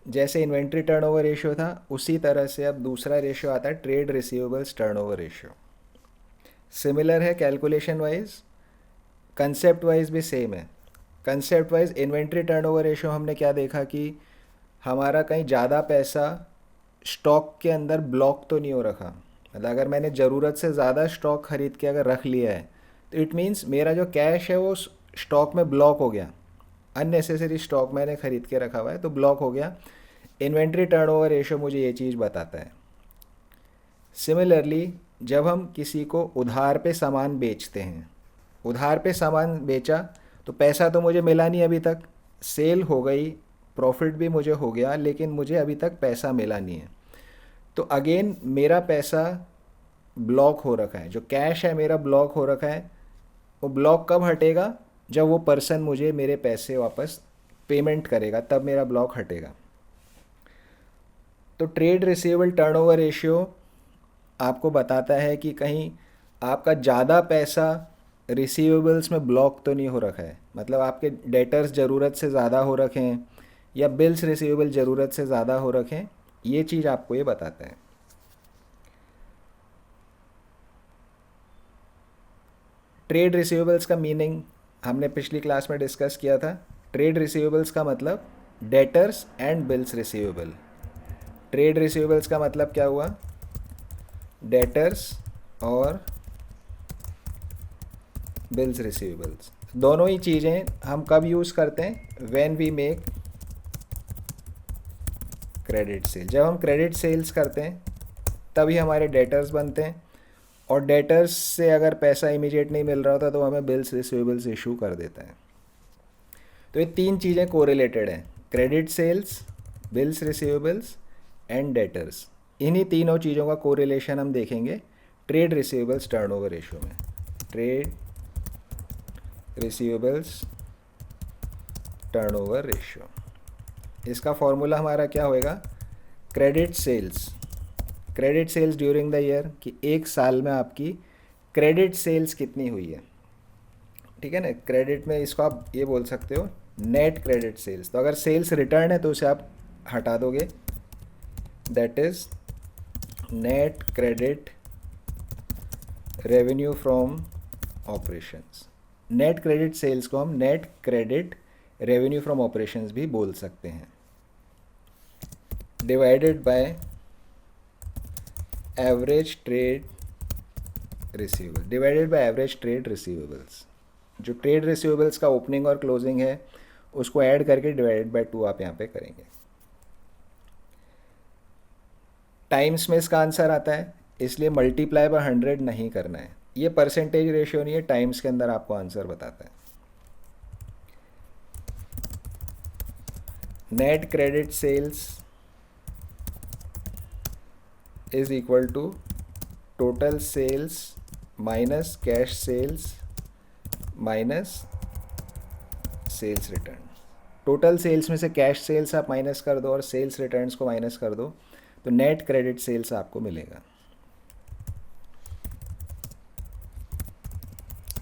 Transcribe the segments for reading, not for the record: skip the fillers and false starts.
जैसे inventory turnover ratio था, उसी तरह से अब दूसरा रेशियो आता है trade receivables turnover ratio. Similar है कैलकुलेशन वाइज, कंसेप्ट वाइज भी सेम है। Concept wise inventory turnover ratio हमने क्या देखा कि हमारा कहीं ज़्यादा पैसा स्टॉक के अंदर ब्लॉक तो नहीं हो रखा। मतलब अगर मैंने ज़रूरत से ज़्यादा स्टॉक खरीद के अगर रख लिया है तो इट मीन्स मेरा जो कैश है वो स्टॉक में ब्लॉक हो गया। अननेसेसरी स्टॉक मैंने खरीद के रखा हुआ है तो ब्लॉक हो गया। इन्वेंट्री टर्नओवर रेशियो मुझे ये चीज़ बताता है। सिमिलरली जब हम किसी को उधार पे सामान बेचते हैं, उधार पे सामान बेचा तो पैसा तो मुझे मिला नहीं अभी तक, सेल हो गई, प्रॉफिट भी मुझे हो गया, लेकिन मुझे अभी तक पैसा मिला नहीं है। तो अगेन मेरा पैसा ब्लॉक हो रखा है, जो कैश है मेरा ब्लॉक हो रखा है। वो ब्लॉक कब हटेगा? जब वो पर्सन मुझे मेरे पैसे वापस पेमेंट करेगा, तब मेरा ब्लॉक हटेगा। तो ट्रेड रिसीवेबल टर्नओवर रेशियो आपको बताता है कि कहीं आपका ज़्यादा पैसा रिसीवेबल्स में ब्लॉक तो नहीं हो रखा है। मतलब आपके डेटर्स ज़रूरत से ज़्यादा हो रखे हैं या बिल्स रिसीवेबल ज़रूरत से ज़्यादा हो रखे हैं, ये चीज़ आपको ये बताता है। ट्रेड रिसीवेबल्स का मीनिंग हमने पिछली क्लास में डिस्कस किया था। ट्रेड रिसीवेबल्स का मतलब debtors and bills receivable. Trade receivables का मतलब क्या हुआ? डेटर्स और बिल्स रिसीवेबल्स। दोनों ही चीज़ें हम कब यूज़ करते हैं? When we make credit sale. जब हम क्रेडिट सेल्स करते हैं तभी हमारे डेटर्स बनते हैं, और डेटर्स से अगर पैसा इमीडिएट नहीं मिल रहा होता तो हमें बिल्स रिसीवेबल्स इशू कर देता है। तो ये तीन चीज़ें कोरिलेटेड हैं: credit sales, bills receivables and debtors. इन्हीं तीनों चीज़ों का कोरिलेशन हम देखेंगे ट्रेड रिसीवेबल्स टर्नओवर रेशियो में। ट्रेड रिसीवेबल्स टर्नओवर रेशियो, इसका फॉर्मूला हमारा क्या होएगा? Credit sales, credit sales during the year, कि एक साल में आपकी क्रेडिट सेल्स कितनी हुई है। ठीक है ना? क्रेडिट में इसको आप ये बोल सकते हो नेट क्रेडिट सेल्स। तो अगर सेल्स रिटर्न है तो उसे आप हटा दोगे, that is net credit revenue from operations. Net credit sales को हम net credit revenue from operations भी बोल सकते हैं, divided by average trade receivable, divided by average trade receivables. जो ट्रेड रिसीवेबल्स का ओपनिंग और क्लोजिंग है उसको ऐड करके डिवाइडेड बाय 2 आप यहाँ पे करेंगे। टाइम्स में इसका आंसर आता है, इसलिए मल्टीप्लाई बाय 100 नहीं करना है। ये परसेंटेज रेशियो नहीं है, टाइम्स के अंदर आपको आंसर बताता है। Net credit sales is equal to total sales minus cash sales minus sales return. Total sales में से कैश सेल्स आप माइनस कर दो और सेल्स रिटर्न्स को माइनस कर दो, तो नेट क्रेडिट सेल्स आपको मिलेगा।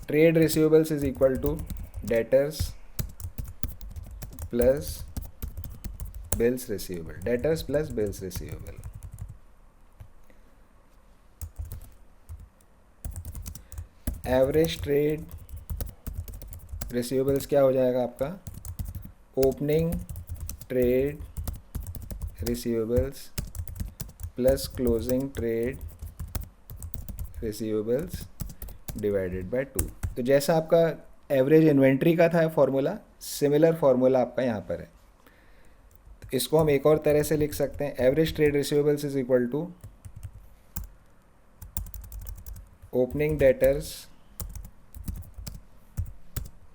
Trade receivables is equal to debtors plus bills receivable, debtors plus bills receivable. Average trade receivables क्या हो जाएगा आपका? Opening trade receivables plus closing trade receivables divided by 2। तो जैसा आपका एवरेज इन्वेंट्री का था फॉर्मूला, सिमिलर फॉर्मूला आपका यहाँ पर है। तो इसको हम एक और तरह से लिख सकते हैं, average trade receivables is equal to opening debtors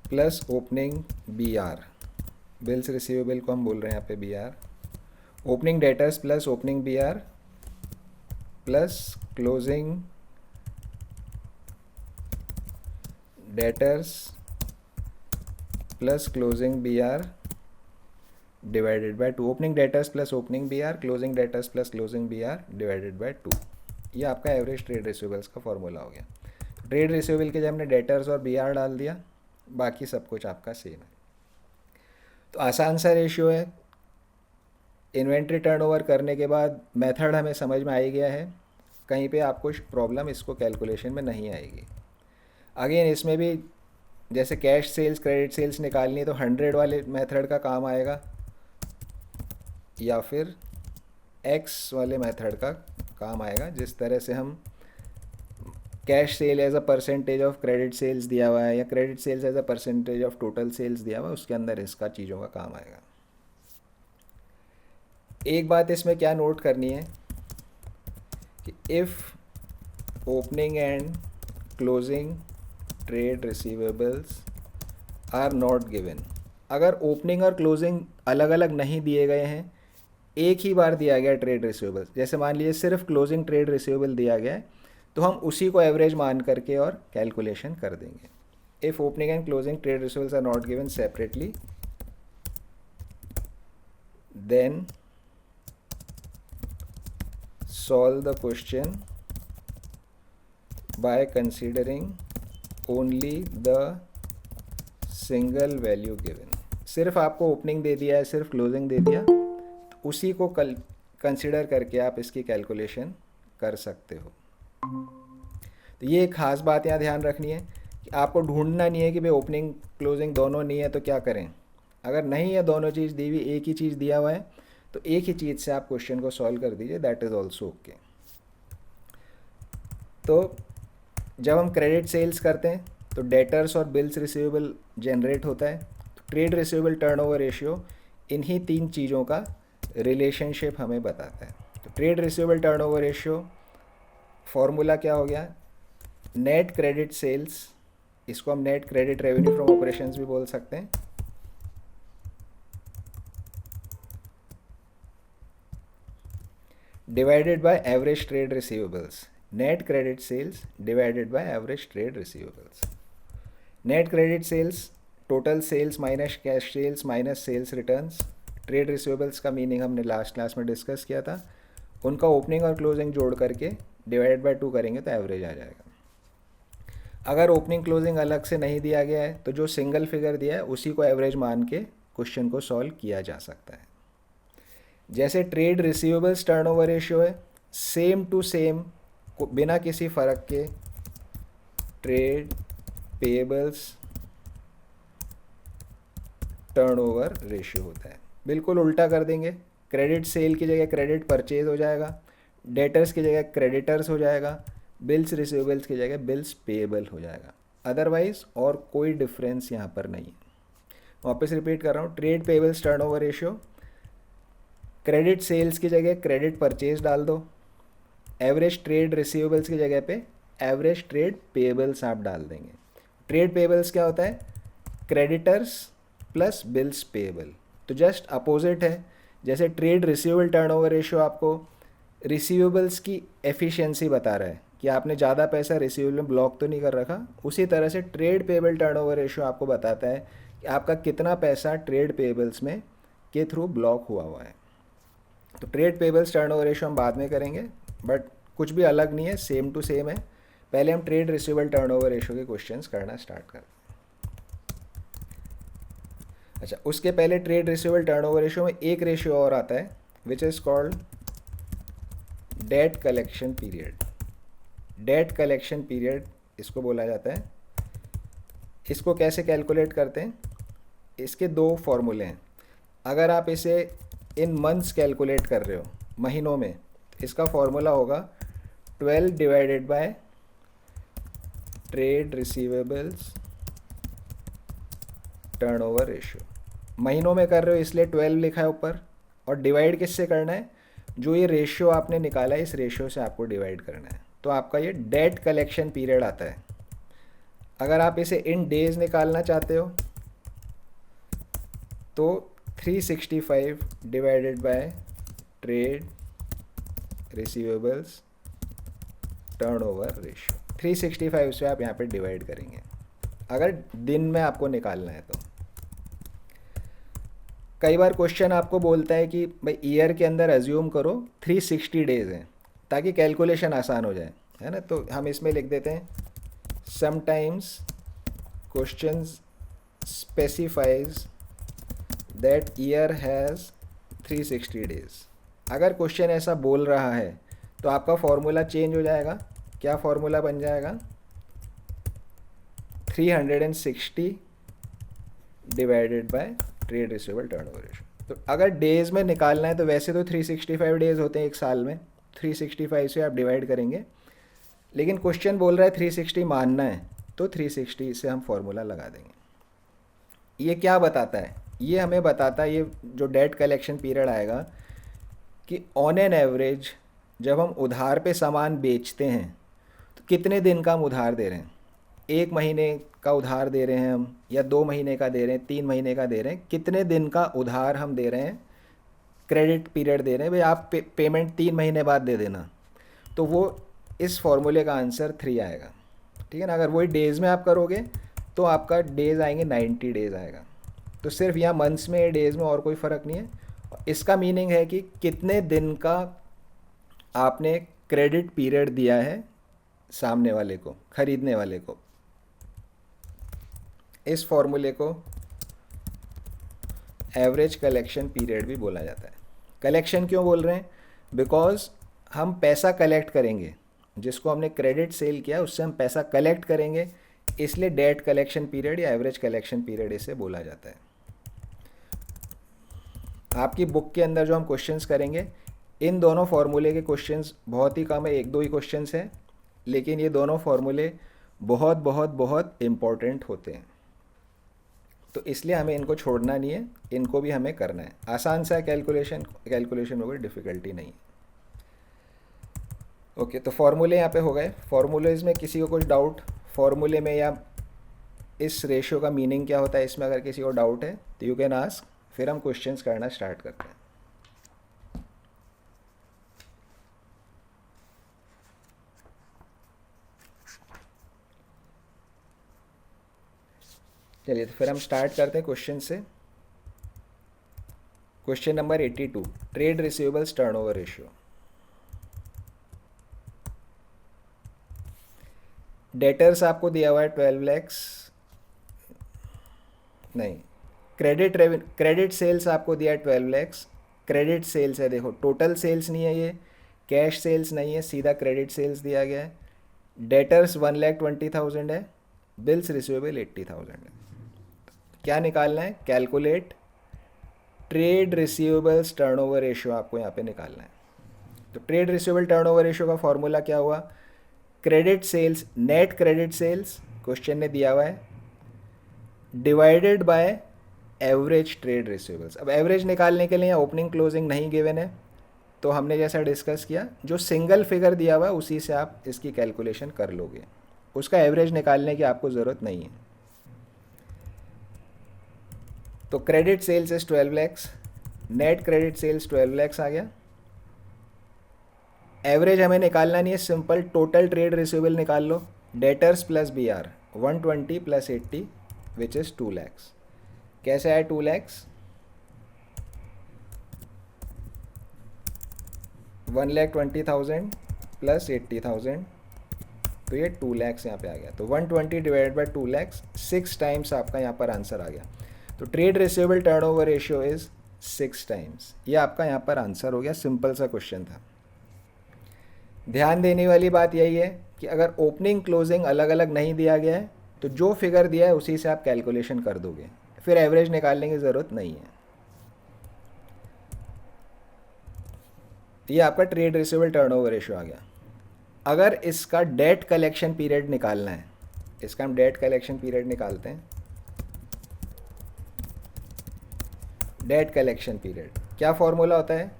plus opening B R. Bills receivable को हम बोल रहे हैं यहाँ पे B R. Opening debtors plus opening B R plus closing debtors plus closing B R divided by 2। Opening debtors plus opening B R, closing debtors plus closing B R divided by 2। ये आपका average trade receivables का formula हो गया। Trade receivable के जब हमने debtors और B are डाल दिया, बाकी सब कुछ आपका सेम है। तो आसान सा रेशियो है, इन्वेंट्री टर्नओवर करने के बाद मेथड हमें समझ में आ ही गया है, कहीं पे आपको प्रॉब्लम इसको कैलकुलेशन में नहीं आएगी। अगेन इसमें भी जैसे कैश सेल्स क्रेडिट सेल्स निकालनी है तो 100 वाले मेथड का काम आएगा या फिर एक्स वाले मेथड का काम आएगा। जिस तरह से हम cash sale as a percentage of credit sales दिया हुआ है या credit sales as a percentage of total sales दिया हुआ है, उसके अंदर इसका चीज़ों का काम आएगा। एक बात इसमें क्या नोट करनी है कि if opening and closing trade receivables are not given, अगर ओपनिंग और क्लोजिंग अलग अलग नहीं दिए गए हैं, एक ही बार दिया गया ट्रेड रिसीवेबल्स, जैसे मान लीजिए सिर्फ क्लोजिंग ट्रेड रिसीवेबल दिया गया है, तो हम उसी को एवरेज मान करके और कैलकुलेशन कर देंगे। If opening and closing trade receivables are not given separately, then solve the question by considering only the single value given। सिर्फ आपको ओपनिंग दे दिया है, सिर्फ क्लोजिंग दे दिया, तो उसी को कंसिडर करके आप इसकी कैलकुलेशन कर सकते हो। तो ये एक ख़ास बात यहाँ ध्यान रखनी है कि आपको ढूंढना नहीं है कि भाई ओपनिंग क्लोजिंग दोनों नहीं है तो क्या करें। अगर नहीं है दोनों चीज़ दी हुई, एक ही चीज़ दिया हुआ है, तो एक ही चीज़ से आप क्वेश्चन को सॉल्व कर दीजिए, दैट इज़ ऑल्सो ओके। तो जब हम क्रेडिट सेल्स करते हैं तो डेटर्स और बिल्स रिसीवेबल जनरेट होता है। तो ट्रेड रिसीवेबल टर्नओवर रेशियो इन्हीं तीन चीज़ों का रिलेशनशिप हमें बताता है। तो trade receivable turnover ratio formula क्या हो गया, नेट क्रेडिट सेल्स, इसको हम net credit revenue from operations भी बोल सकते हैं, divided by average trade receivables. Net credit sales divided by average trade receivables. Net credit sales total sales minus cash sales minus sales returns. Trade receivables का meaning हमने last class में discuss किया था, उनका ओपनिंग और closing जोड़ करके divide by 2 करेंगे तो एवरेज आ जाएगा। अगर ओपनिंग क्लोजिंग अलग से नहीं दिया गया है तो जो सिंगल फिगर दिया है उसी को एवरेज मान के क्वेश्चन को सॉल्व किया जा सकता है। जैसे ट्रेड रिसीवेबल्स टर्नओवर रेशियो है, सेम टू सेम बिना किसी फ़र्क के ट्रेड पेएबल्स टर्नओवर रेशियो होता है। बिल्कुल उल्टा कर देंगे, क्रेडिट सेल की जगह क्रेडिट परचेज हो जाएगा, डेटर्स की जगह क्रेडिटर्स हो जाएगा, बिल्स रिसीवेबल्स की जगह बिल्स पेएबल हो जाएगा। अदरवाइज और कोई डिफरेंस यहाँ पर नहीं है। वापस रिपीट कर रहा हूँ, trade payables turnover ratio, credit sales की जगह क्रेडिट परचेज डाल दो, एवरेज ट्रेड रिसीवेबल्स की जगह पे एवरेज ट्रेड पेएबल्स आप डाल देंगे। ट्रेड पेएबल्स क्या होता है, क्रेडिटर्स प्लस बिल्स पेएबल, तो जस्ट अपोजिट है। जैसे ट्रेड रिसीवेबल टर्नओवर रेशियो आपको रिसीवेबल्स की एफिशिएंसी बता रहा है कि आपने ज़्यादा पैसा रिसीवेबल में ब्लॉक तो नहीं कर रखा, उसी तरह से ट्रेड पेएबल टर्नओवर रेशियो आपको बताता है कि आपका कितना पैसा ट्रेड पेएबल्स में के थ्रू ब्लॉक हुआ है। तो ट्रेड पेएबल्स टर्नओवर रेशियो हम बाद में करेंगे, बट कुछ भी अलग नहीं है, सेम टू सेम है। पहले हम ट्रेड रिसीवेबल टर्नओवर रेशियो के क्वेश्चंस करना स्टार्ट करते हैं। अच्छा, उसके पहले ट्रेड रिसीवेबल टर्नओवर रेशियो में एक रेशियो और आता है which is called debt collection period. Debt collection period इसको बोला जाता है। इसको कैसे कैलकुलेट करते हैं, इसके 2 फॉर्मूले हैं। अगर आप इसे इन मंथ्स कैलकुलेट कर रहे हो, महीनों में, इसका फॉर्मूला होगा 12 divided by trade receivables turnover ratio. महीनों में कर रहे हो इसलिए 12 लिखा है ऊपर, और डिवाइड किससे करना है, जो ये रेशियो आपने निकाला है इस रेशियो से आपको डिवाइड करना है। तो आपका ये डेट कलेक्शन पीरियड आता है। अगर आप इसे इन डेज निकालना चाहते हो तो 365 divided by trade receivables turnover ratio, 365 से आप यहाँ पे डिवाइड करेंगे अगर दिन में आपको निकालना है तो। कई बार क्वेश्चन आपको बोलता है कि भाई ईयर के अंदर एज्यूम करो 360 डेज हैं ताकि कैलकुलेशन आसान हो जाए, है ना। तो हम इसमें लिख देते हैं sometimes question specifies that year has 360 days. अगर क्वेश्चन ऐसा बोल रहा है तो आपका फॉर्मूला चेंज हो जाएगा। क्या फॉर्मूला बन जाएगा? 360 divided by trade receivable turnover ratio. तो अगर डेज में निकालना है तो वैसे तो 365 डेज होते हैं एक साल में, 365 से आप डिवाइड करेंगे, लेकिन क्वेश्चन बोल रहा है 360 मानना है तो 360 से हम फॉर्मूला लगा देंगे। ये क्या बताता है? ये हमें बताता है, ये जो डेट कलेक्शन पीरियड आएगा, कि ऑन एन एवरेज जब हम उधार पे सामान बेचते हैं तो कितने दिन का हम उधार दे रहे हैं। 1 महीने का उधार दे रहे हैं हम, या 2 महीने का दे रहे हैं, 3 महीने का दे रहे हैं, कितने दिन का उधार हम दे रहे हैं, क्रेडिट पीरियड दे रहे हैं। भाई आप पेमेंट 3 महीने बाद दे देना, तो वो इस फॉर्मूले का आंसर 3 आएगा। ठीक है ना? अगर वही डेज़ में आप करोगे तो आपका डेज़ आएंगे 90 डेज़ आएगा। तो सिर्फ यहाँ मंथ्स में, डेज़ में, और कोई फ़र्क नहीं है। इसका मीनिंग है कि कितने दिन का आपने क्रेडिट पीरियड दिया है सामने वाले को, खरीदने वाले को। इस फॉर्मूले को एवरेज कलेक्शन पीरियड भी बोला जाता है। कलेक्शन क्यों बोल रहे हैं? बिकॉज हम पैसा कलेक्ट करेंगे, जिसको हमने क्रेडिट सेल किया उससे हम पैसा कलेक्ट करेंगे, इसलिए डेट कलेक्शन पीरियड या एवरेज कलेक्शन पीरियड इसे बोला जाता है। आपकी बुक के अंदर जो हम क्वेश्चंस करेंगे, इन दोनों फार्मूले के क्वेश्चंस बहुत ही कम है, 1-2 ही क्वेश्चंस हैं, लेकिन ये दोनों फार्मूले बहुत बहुत बहुत इम्पॉर्टेंट होते हैं। तो इसलिए हमें इनको छोड़ना नहीं है, इनको भी हमें करना है। आसान सा कैलकुलेशन में कोई डिफ़िकल्टी नहीं। ओके, तो फार्मूले यहाँ पे हो गए। फार्मूलेज में किसी को कुछ डाउट फार्मूले में या इस रेशियो का मीनिंग क्या होता है, इसमें अगर किसी को डाउट है तो यू कैन आस्क, फिर हम क्वेश्चंस करना स्टार्ट करते हैं। चलिए, तो फिर हम स्टार्ट करते हैं क्वेश्चन से। Question number 82, trade receivables turnover ratio. Debtors आपको दिया हुआ है 12 लैक्स, नहीं, क्रेडिट सेल्स आपको दिया है 12 लैक्स। क्रेडिट सेल्स है, देखो टोटल सेल्स नहीं है, ये कैश सेल्स नहीं है, सीधा क्रेडिट सेल्स दिया गया है। डेटर्स 1,20,000 है, बिल्स रिसीवेबल 80,000 है। क्या निकालना है? Calculate trade receivables turnover ratio आपको यहाँ पे निकालना है। तो ट्रेड रिसीवेबल टर्नओवर रेशियो का फॉर्मूला क्या हुआ? Credit sales, net credit sales question ने दिया हुआ है, divided by average trade receivables. अब एवरेज निकालने के लिए ओपनिंग क्लोजिंग नहीं गिवन है, तो हमने जैसा डिस्कस किया, जो सिंगल फिगर दिया हुआ है उसी से आप इसकी कैलकुलेशन कर लोगे, उसका एवरेज निकालने की आपको ज़रूरत नहीं है। तो credit sales is 12 lakhs, net credit sales 12 lakhs आ गया। एवरेज हमें निकालना नहीं है, सिंपल टोटल ट्रेड रिसीवेबल निकाल लो। Debtors plus B R 120 plus 80 which is 2 lakhs. कैसे आए 2 लैक्स? 1,20,000 प्लस 80,000, तो ये 2 लैक्स यहाँ पे आ गया। तो 120 डिवाइडेड बाई 2 लैक्स, 6 टाइम्स आपका यहाँ पर आंसर आ गया। तो trade receivable turnover ratio is 6 times. ये आपका यहाँ पर आंसर हो गया। सिंपल सा क्वेश्चन था। ध्यान देने वाली बात यही है कि अगर ओपनिंग क्लोजिंग अलग अलग नहीं दिया गया है तो जो फिगर दिया है उसी से आप कैलकुलेशन कर दोगे, फिर एवरेज निकालने की ज़रूरत नहीं है। ये आपका ट्रेड रिसीवेबल टर्नओवर रेशियो आ गया। अगर इसका डेट कलेक्शन पीरियड निकालना है, इसका हम डेट कलेक्शन पीरियड निकालते हैं। डेट कलेक्शन पीरियड क्या फॉर्मूला होता है?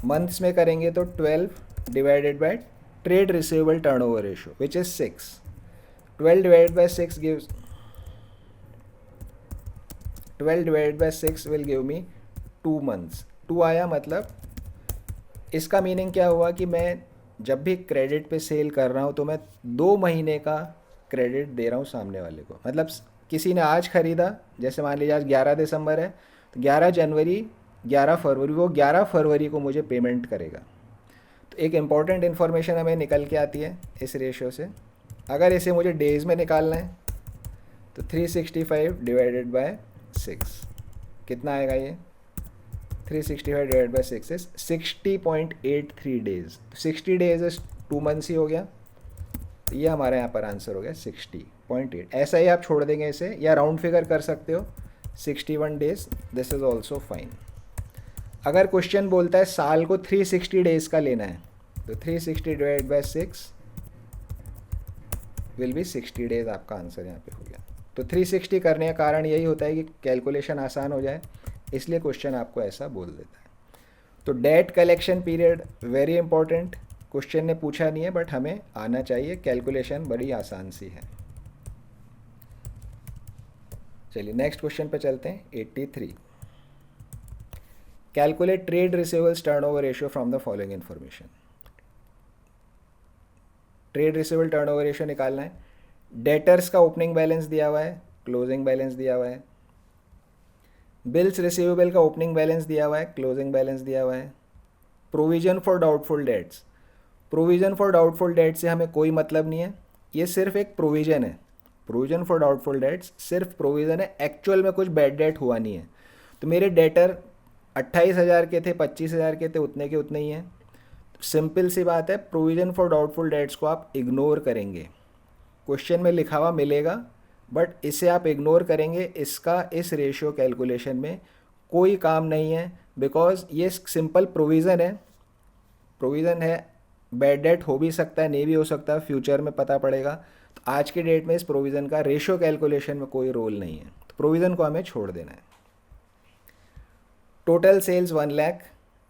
मंथ्स में करेंगे तो 12 divided by trade receivable turnover ratio which is 6। 12 divided bye 6 gives 12 divided bye 6 will give me 2 months. 2 आया, मतलब इसका मीनिंग क्या हुआ कि मैं जब भी क्रेडिट पे सेल कर रहा हूँ तो मैं 2 महीने का क्रेडिट दे रहा हूँ सामने वाले को। मतलब किसी ने आज ख़रीदा, जैसे मान लीजिए आज 11 दिसंबर है, तो 11 जनवरी, 11 फरवरी, वो 11 फरवरी को मुझे पेमेंट करेगा। तो एक इम्पॉर्टेंट इन्फॉर्मेशन हमें निकल के आती है इस रेशियो से। अगर इसे मुझे डेज़ में निकालना है तो 365 डिवाइडेड बाय 6 कितना आएगा? ये 365 divide by 6 is 60.83 days. 60 days is 2 months ही हो गया. तो ये हमारा यहाँ पर आंसर हो गया 60.8. ऐसा ही आप छोड़ देंगे इसे, या राउंड फिगर कर सकते हो 61 days. This is also fine. अगर क्वेश्चन बोलता है साल को 360 डेज का लेना है, तो 360 divide by 6 will be 60 days. आपका आंसर यहाँ पे हो गया. तो 360 करने का कारण यही होता है कि कैलकुलेशन आसान हो जाए, इसलिए क्वेश्चन आपको ऐसा बोल देता है. तो debt collection period very important. Question ने पूछा नहीं है बट हमें आना चाहिए. कैलकुलेशन बड़ी आसान सी है. चलिए नेक्स्ट क्वेश्चन पे चलते हैं. 83. Calculate trade receivables turnover ratio from the following information. Trade receivable turnover ratio निकालना है. डेटर्स का ओपनिंग बैलेंस दिया हुआ है, क्लोजिंग बैलेंस दिया हुआ है. बिल्स रिसीवेबल का ओपनिंग बैलेंस दिया हुआ है, क्लोजिंग बैलेंस दिया हुआ है. Provision for doubtful debts. Provision for doubtful debt से हमें कोई मतलब नहीं है, ये सिर्फ एक प्रोविज़न है. प्रोविजन फॉर डाउटफुल डेट्स सिर्फ प्रोविज़न है, एक्चुअल में कुछ बैड डेट हुआ नहीं है. तो मेरे डेटर 28,000 के थे, 25,000 के थे, उतने के उतने ही हैं. सिंपल सी बात है, प्रोविज़न फॉर डाउटफुल डेट्स को आप इग्नोर करेंगे. क्वेश्चन में लिखा हुआ मिलेगा बट इसे आप इग्नोर करेंगे. इसका इस रेशियो कैलकुलेशन में कोई काम नहीं है, बिकॉज ये सिंपल प्रोविज़न है. प्रोविज़न है, बैड डेट हो भी सकता है, नहीं भी हो सकता, फ्यूचर में पता पड़ेगा. तो आज के डेट में इस प्रोविज़न का रेशियो कैलकुलेशन में कोई रोल नहीं है, तो प्रोविज़न को हमें छोड़ देना है. Total sales 1 lakh,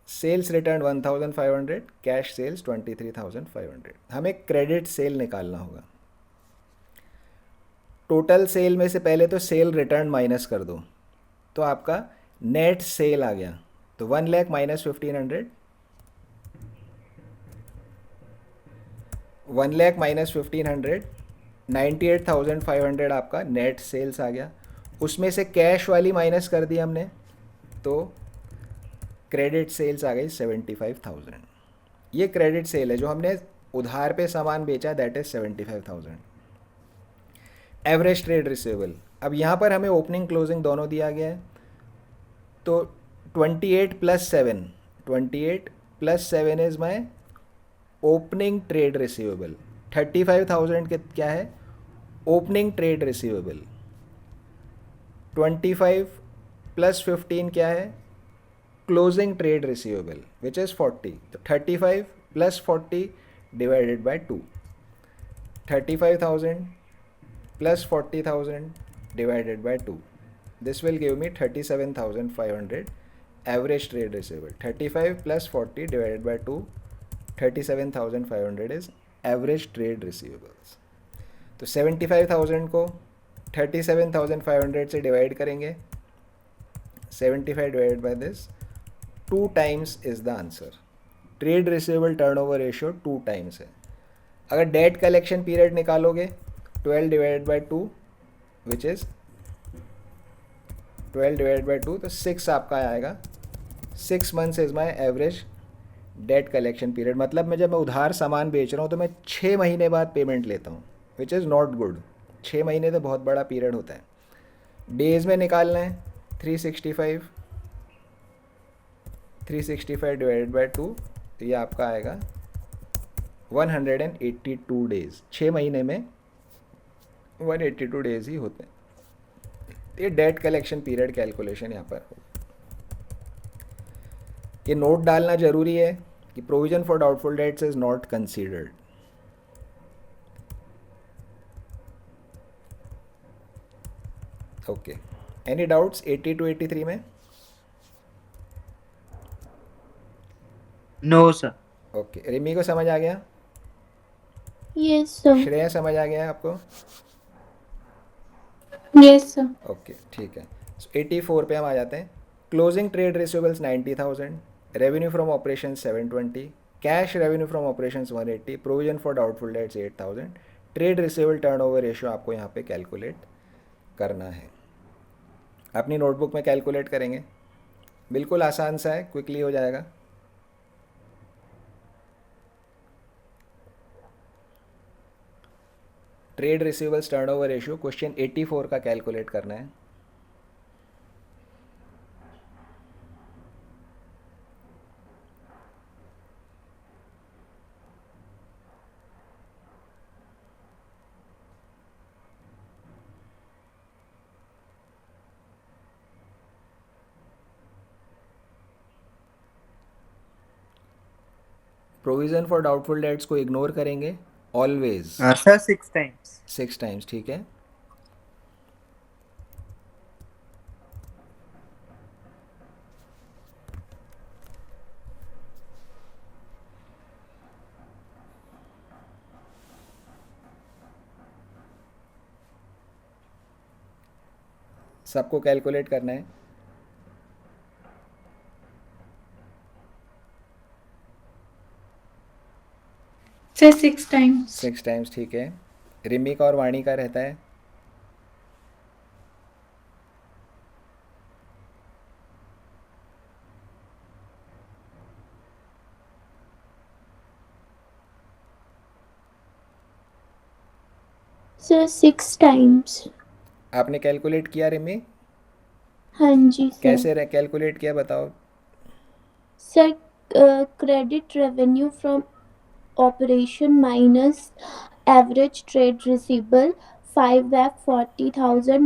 sales return 1,500, cash sales 23,500. हमें क्रेडिट सेल निकालना होगा. टोटल सेल में से पहले तो सेल रिटर्न माइनस कर दो, तो आपका नेट सेल आ गया. तो 1 लाख माइनस 1,500, 1 लाख माइनस 1,500, 98,500 आपका नेट सेल्स आ गया. उसमें से कैश वाली माइनस कर दी हमने, तो क्रेडिट सेल्स आ गई 75,000. ये क्रेडिट सेल है, जो हमने उधार पे सामान बेचा, that is 75,000. Average trade receivable. अब यहाँ पर हमें ओपनिंग क्लोजिंग दोनों दिया गया है, तो 28 plus 7, 28 plus 7 is my opening trade receivable. 35,000 के क्या है, ओपनिंग ट्रेड रिसीवेबल. 25 प्लस 15 क्या है, closing trade receivable, which is 40. तो 35 plus 40 divided by 2. 35,000 plus 40,000 divided by 2. This will give me 37,500 average trade receivable. 35 plus 40 divided by 2, 37,500 is average trade receivables. तो 75,000 को 37,500 से divide करेंगे. 75 divided by this, 2 times is the answer. Trade receivable turnover ratio 2 times है. अगर debt collection period निकालोगे, 12 divided by 2 which is 12 divided by 2, तो 6 आपका आएगा. 6 months is my average debt collection period. मतलब मैं जब मैं उधार सामान बेच रहा हूँ तो मैं 6 महीने बाद पेमेंट लेता हूँ, विच इज़ नॉट गुड. 6 महीने तो बहुत बड़ा पीरियड होता है. डेज़ में निकालना है 365, 365 डिवाइडेड बाई 2, तो ये आपका आएगा 182 डेज़. 6 महीने में 182 डेज ही होते हैं. ये डेट कलेक्शन पीरियड कैलकुलेशन यहाँ पर. ये नोट डालना जरूरी है कि provision for doubtful debts is not considered. Okay, any doubts 80 to 83 में? No sir. ओके, रिमी को समझ आ गया? Yes sir. श्रेया समझ आ गया आपको? Yes sir. ओके ठीक है. 84 पे हम आ जाते हैं. Closing trade receivables 90,000, revenue from operation 720, cash revenue from operation 180, provision for doubtful debts 8,000. Trade receivable turnover ratio आपको यहाँ पे कैलकुलेट करना है. अपनी नोटबुक में कैलकुलेट करेंगे. बिल्कुल आसान सा है, क्विकली हो जाएगा. Trade receivables turnover ratio question 84 का कैलकुलेट करना है. प्रोविज़न फॉर डाउटफुल डेट्स को इग्नोर करेंगे ऑलवेज। Sir 6 times. 6 टाइम्स, ठीक है। सबको कैलकुलेट करना है। Sir, 6 times. 6 टाइम्स, ठीक है। रिमी का और वाणी का रहता है। Sir, 6 times. आपने कैलकुलेट किया रिमी? हाँ जी सर। कैसे कैलकुलेट किया बताओ। Sir, credit revenue from operation minus average trade receivable 5,40,000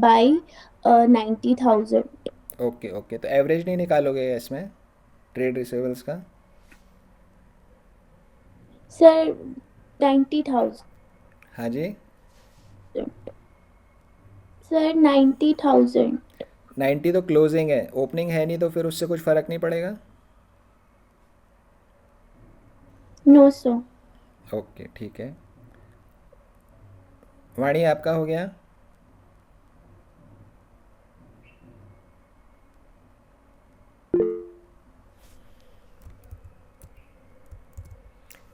by 90,000. Okay okay, तो एवरेज नहीं निकालोगे इसमें ट्रेड रिसीवेबल्स का? सर, 90,000. हाँ जी। सर, 90,000. 90 तो क्लोजिंग है, ओपनिंग है नहीं, तो फिर उससे कुछ फ़र्क नहीं पड़ेगा। No sir. ओके ठीक है। वाणी आपका हो गया?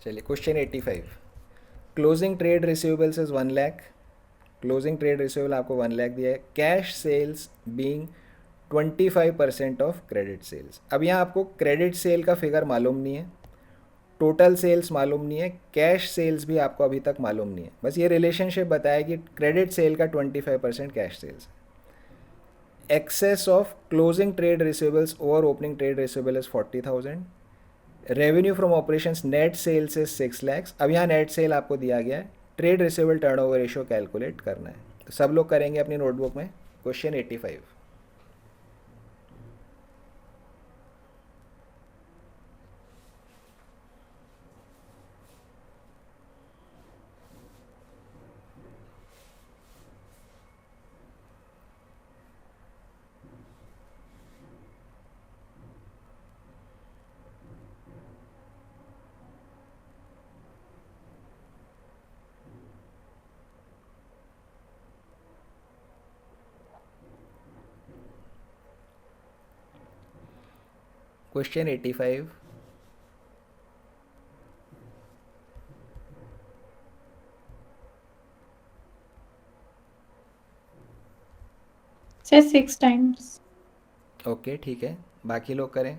चलिए question 85। Closing trade receivables is 1 lakh. Closing trade receivable आपको 1 लाख दिया है। Cash sales being 25% of credit sales. अब यहाँ आपको क्रेडिट सेल का फिगर मालूम नहीं है, टोटल सेल्स मालूम नहीं है, कैश सेल्स भी आपको अभी तक मालूम नहीं है। बस ये रिलेशनशिप बताया कि क्रेडिट सेल का 25% cash sales. Excess of closing trade receivables over opening trade receivable is 40,000। Revenue from operations net sales is 6 lakhs। अब यहाँ नेट सेल आपको दिया गया है, trade receivable turnover ratio calculate करना है। तो सब लोग करेंगे अपनी नोटबुक में question 85। Question 85। Sir, 6 times. Okay ठीक है, बाकी लोग करें।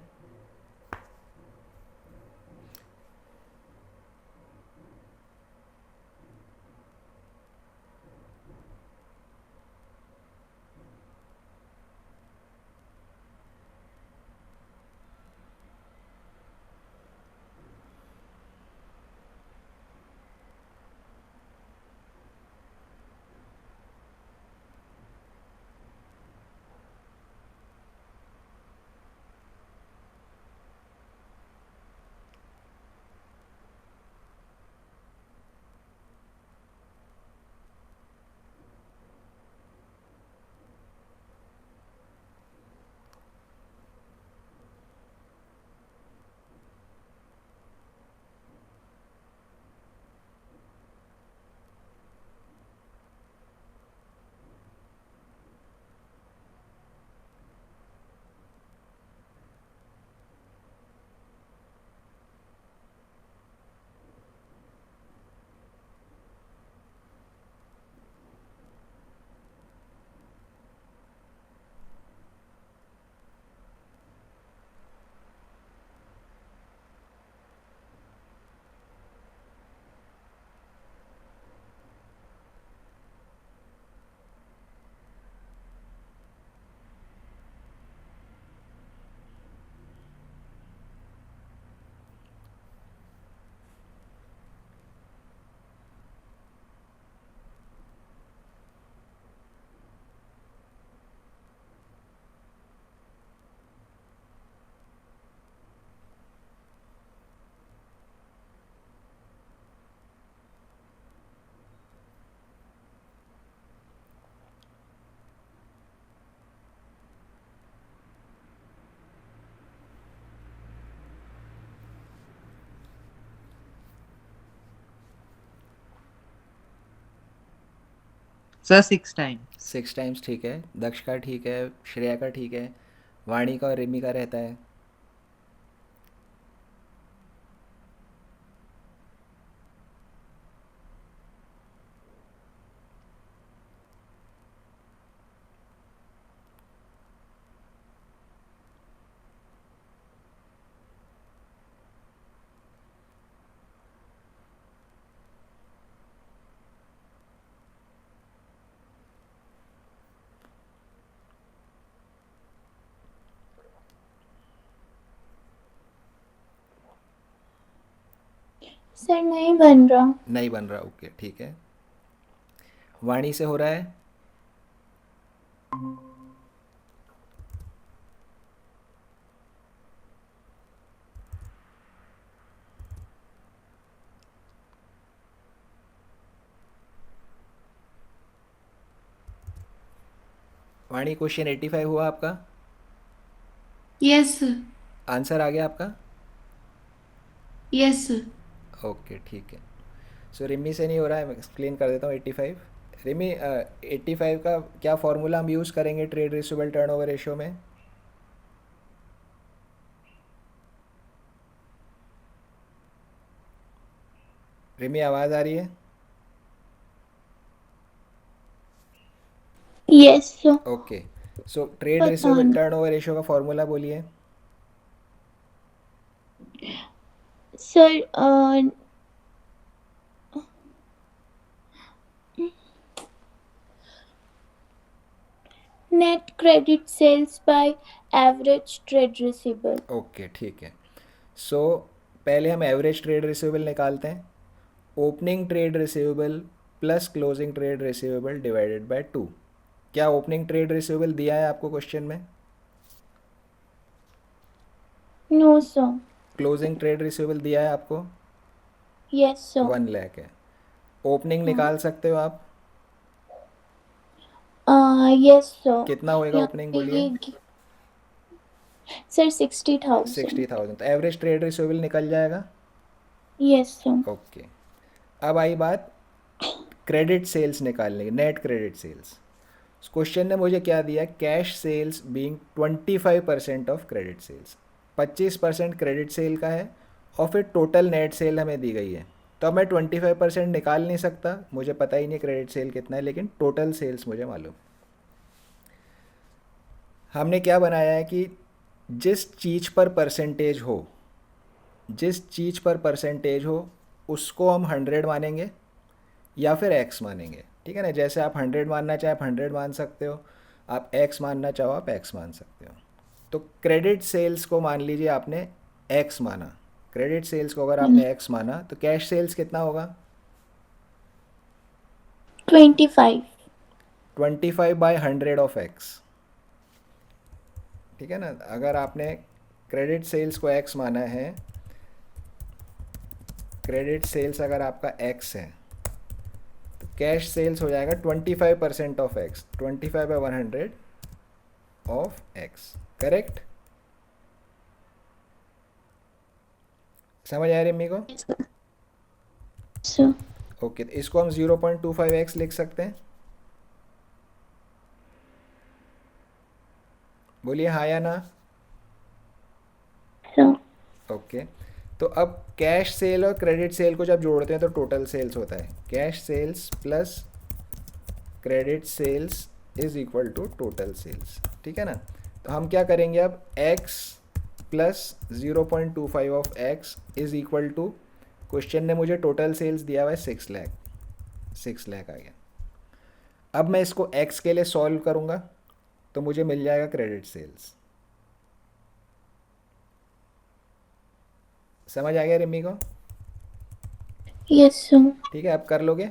Sir 6 times. 6 टाइम्स ठीक है, दक्ष का ठीक है, श्रेया का ठीक है, वाणी का और रिमी का रहता है। सर नहीं बन रहा। नहीं बन रहा, ओके ठीक है। वाणी से हो रहा है? वाणी क्वेश्चन 85 हुआ आपका? Yes sir. आंसर आ गया आपका? Yes sir. ओके ठीक है। सो रिमी से नहीं हो रहा है, मैं एक्सप्लेन कर देता हूँ 85। रिमी 85 का क्या फॉर्मूला हम यूज़ करेंगे ट्रेड रिसीवेबल टर्नओवर रेशियो में? रिमी आवाज़ आ रही है? Yes sir. Okay. So trade पता रिसीवेबल नहीं टर्नओवर रेशियो का फॉर्मूला बोलिए। Sir. Net credit sales by average trade receivable. Okay ठीक है। सो पहले हम एवरेज ट्रेड रिसीवेबल निकालते हैं। Opening trade receivable plus closing trade receivable divided by 2। क्या ओपनिंग ट्रेड रिसीवेबल दिया है आपको क्वेश्चन में? No sir. Closing trade receivable दिया है आपको? Yes sir. 1 लाख है। ओपनिंग हाँ। निकाल सकते हो आप? Yes sir. कितना होएगा यहाँ ओपनिंग पे बोलिए? सर 60,000। 60,000। तो एवरेज ट्रेड रिसीवेबल निकल जाएगा। Yes sir. ओके। अब आई बात क्रेडिट सेल्स निकालने की, नेट क्रेडिट सेल्स। क्वेश्चन ने मुझे क्या दिया? Cash sales being 25% of credit sales. 25% credit sale का है और फिर टोटल नेट सेल हमें दी गई है। तो अब मैं 25% निकाल नहीं सकता, मुझे पता ही नहीं क्रेडिट सेल कितना है, लेकिन टोटल सेल्स मुझे मालूम। हमने क्या बनाया है कि जिस चीज़ पर परसेंटेज हो, जिस चीज़ पर परसेंटेज हो उसको हम 100 मानेंगे या फिर एक्स मानेंगे। ठीक है ना? जैसे आप 100 मानना चाहे आप 100 मान सकते हो, आप एक्स मानना चाहो आप एक्स मान सकते हो। तो क्रेडिट सेल्स को मान लीजिए आपने एक्स माना। क्रेडिट सेल्स को अगर आपने एक्स माना तो कैश सेल्स कितना होगा? 25। 25/100 ऑफ एक्स। ठीक है ना? अगर आपने क्रेडिट सेल्स को एक्स माना है, क्रेडिट सेल्स अगर आपका एक्स है तो कैश सेल्स हो जाएगा 25% of x, 25/100 of x. Correct? समझ आ रही है मेरे को? सर। ओके, तो इसको हम 0.25x लिख सकते हैं। बोलिए हाँ या ना। सर। ओके। तो अब कैश सेल और क्रेडिट सेल को जब जोड़ते हैं तो टोटल सेल्स होता है। Cash sales plus credit sales is equal to total sales. ठीक है ना? तो हम क्या करेंगे अब? x plus 0.25 of x is equal to, question ने मुझे टोटल सेल्स दिया हुआ है 6 लाख, 6 लाख आ गया। अब मैं इसको x के लिए सॉल्व करूंगा तो मुझे मिल जाएगा क्रेडिट सेल्स। समझ आ गया रिमी को? Yes sir. ठीक है, अब कर लोगे?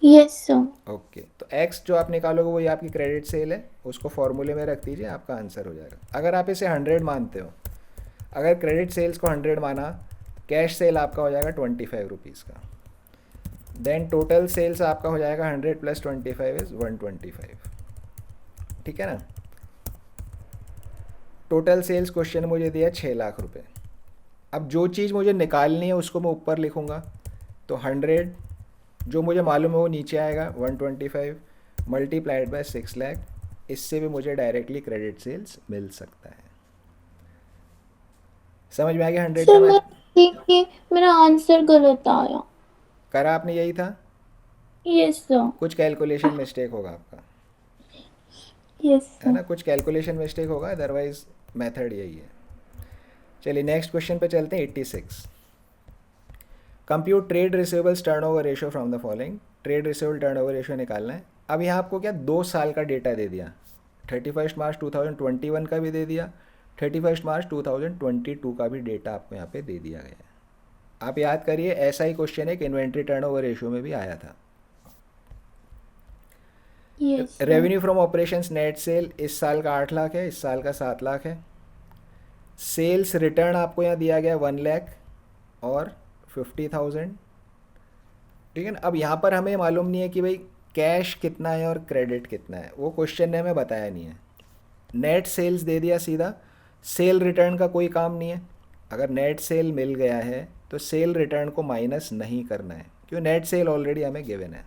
Yes sir. ओके। तो x जो आप निकालोगे वही आपकी क्रेडिट सेल है, उसको फॉर्मूले में रख दीजिए, आपका आंसर हो जाएगा। अगर आप इसे 100 मानते हो, अगर क्रेडिट सेल्स को 100 माना, कैश सेल आपका हो जाएगा 25 रुपीज़ का। देन टोटल सेल्स आपका हो जाएगा 100 प्लस 25 इज 125। ठीक है ना? टोटल सेल्स क्वेश्चन ने मुझे दिया 6 लाख रुपए। अब जो चीज़ मुझे निकालनी है उसको मैं ऊपर लिखूँगा, तो 100 जो मुझे मालूम है वो नीचे आएगा 125 मल्टीप्लाइड बाय 6 लाख, इससे भी मुझे डायरेक्टली क्रेडिट सेल्स मिल सकता है। समझ में आ गया 100 का सर मैं मैथ? देखिए मेरा आंसर गलत आया। करा आपने यही था, यस सर। कुछ कैलकुलेशन मिस्टेक होगा आपका, यस है सर। ना, कुछ कैलकुलेशन मिस्टेक होगा, अदरवाइज मेथड यही है। चलिए नेक्स्ट क्वेश्चन पे चलते हैं 86। Compute trade receivables turnover ratio from the following. Trade receivable turnover ratio निकालना है। अब यहाँ आपको क्या 2 साल का डेटा दे दिया, 31 मार्च 2021 का भी दे दिया, 31 मार्च 2022 का भी डेटा आपको यहाँ पे दे दिया गया है। आप याद करिए ऐसा ही क्वेश्चन एक इन्वेंट्री टर्नओवर रेशियो में भी आया था। Yes sir. Revenue from operations net cell इस साल का 8 लाख है, इस साल का 7 लाख है। सेल्स रिटर्न आपको यहाँ दिया गया 1 लाख और 50,000, ठीक है ना। अब यहाँ पर हमें मालूम नहीं है कि भाई कैश कितना है और क्रेडिट कितना है, वो क्वेश्चन ने हमें बताया नहीं है। नेट सेल्स दे दिया सीधा, सेल रिटर्न का कोई काम नहीं है। अगर नेट सेल मिल गया है तो सेल रिटर्न को माइनस नहीं करना है, क्यों, नेट सेल ऑलरेडी हमें गिवन है।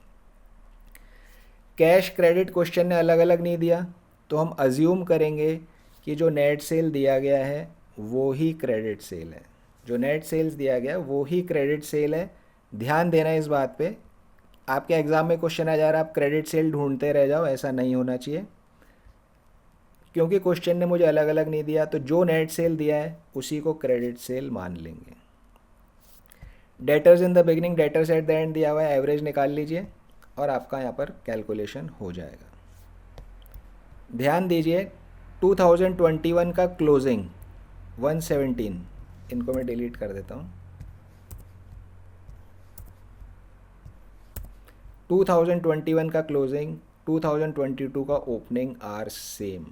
कैश क्रेडिट क्वेश्चन ने अलग अलग नहीं दिया, तो हम अज्यूम करेंगे कि जो नेट सेल दिया गया है वो ही क्रेडिट सेल है, जो नेट सेल्स दिया गया है वो ही क्रेडिट सेल है। ध्यान देना इस बात पे, आपके एग्ज़ाम में क्वेश्चन आ जा रहा है आप क्रेडिट सेल ढूंढते रह जाओ, ऐसा नहीं होना चाहिए, क्योंकि क्वेश्चन ने मुझे अलग अलग नहीं दिया, तो जो नेट सेल दिया है उसी को क्रेडिट सेल मान लेंगे। Debtors in the beginning, debtors at the end दिया हुआ है, एवरेज निकाल लीजिए और आपका यहाँ पर कैलकुलेशन हो जाएगा। ध्यान दीजिए 2021 का क्लोजिंग 117, इनको मैं डिलीट कर देता हूँ। 2021 का क्लोजिंग 2022 का ओपनिंग आर सेम,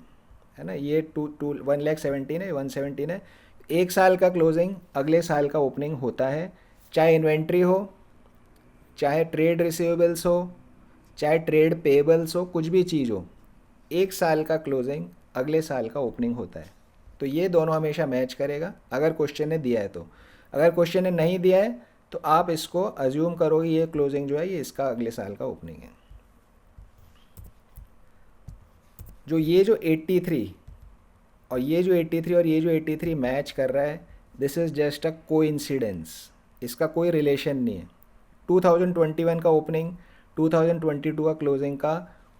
है ना। ये 117 है, 117 है। एक साल का क्लोजिंग अगले साल का ओपनिंग होता है, चाहे इन्वेंट्री हो, चाहे ट्रेड रिसीवेबल्स हो, चाहे ट्रेड पेबल्स हो, कुछ भी चीज़ हो, एक साल का क्लोजिंग अगले साल का ओपनिंग होता है। तो ये दोनों हमेशा मैच करेगा अगर क्वेश्चन ने दिया है तो। अगर क्वेश्चन ने नहीं दिया है तो आप इसको अज्यूम करोगे ये क्लोजिंग जो है ये इसका अगले साल का ओपनिंग है। जो 83 और ये जो 83 और ये जो 83 मैच कर रहा है, this is just a coincidence, इसका कोई रिलेशन नहीं है। 2021 का ओपनिंग 2022 का क्लोजिंग का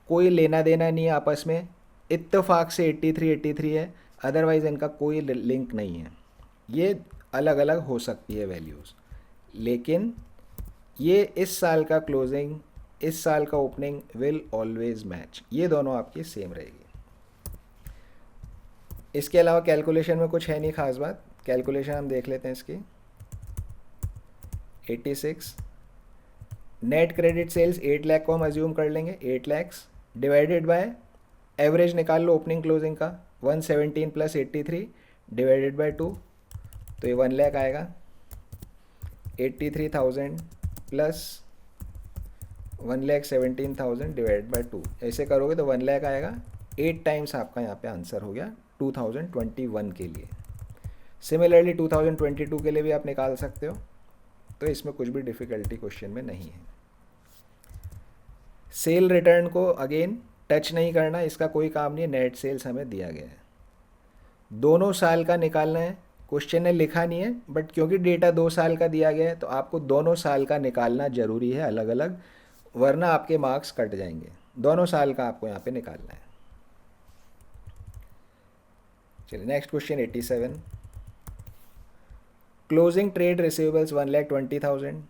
कोई लेना देना नहीं है आपस में, इत्तेफाक से 83 है, अदरवाइज़ इनका कोई लिंक नहीं है। ये अलग अलग हो सकती है वैल्यूज़, लेकिन ये इस साल का क्लोजिंग इस साल का ओपनिंग विल ऑलवेज मैच, ये दोनों आपकी सेम रहेगी। इसके अलावा कैलकुलेशन में कुछ है नहीं खास बात, कैलकुलेशन हम देख लेते हैं इसकी। 86 नेट क्रेडिट सेल्स 8 लाख को हम अज्यूम कर लेंगे, 8 लैक्स डिवाइडेड बाय एवरेज निकाल लो ओपनिंग क्लोजिंग का 117 प्लस 83 डिवाइडेड बाय 2, तो ये 1 लाख आएगा। 83,000 प्लस 1,17,000 डिवाइडेड बाय 2, ऐसे करोगे तो 1 लाख आएगा। 8 टाइम्स आपका यहाँ पे आंसर हो गया 2021 के लिए। सिमिलरली 2022 के लिए भी आप निकाल सकते हो, तो इसमें कुछ भी डिफ़िकल्टी क्वेश्चन में नहीं है। सेल रिटर्न को अगेन टच नहीं करना, इसका कोई काम नहीं है, नेट सेल्स हमें दिया गया है। दोनों साल का निकालना है, क्वेश्चन ने लिखा नहीं है, बट क्योंकि डेटा 2 साल का दिया गया है तो आपको दोनों साल का निकालना ज़रूरी है अलग अलग, वरना आपके मार्क्स कट जाएंगे। दोनों साल का आपको यहाँ पे निकालना है। चलिए next question 87। Closing trade receivables 1,20,000,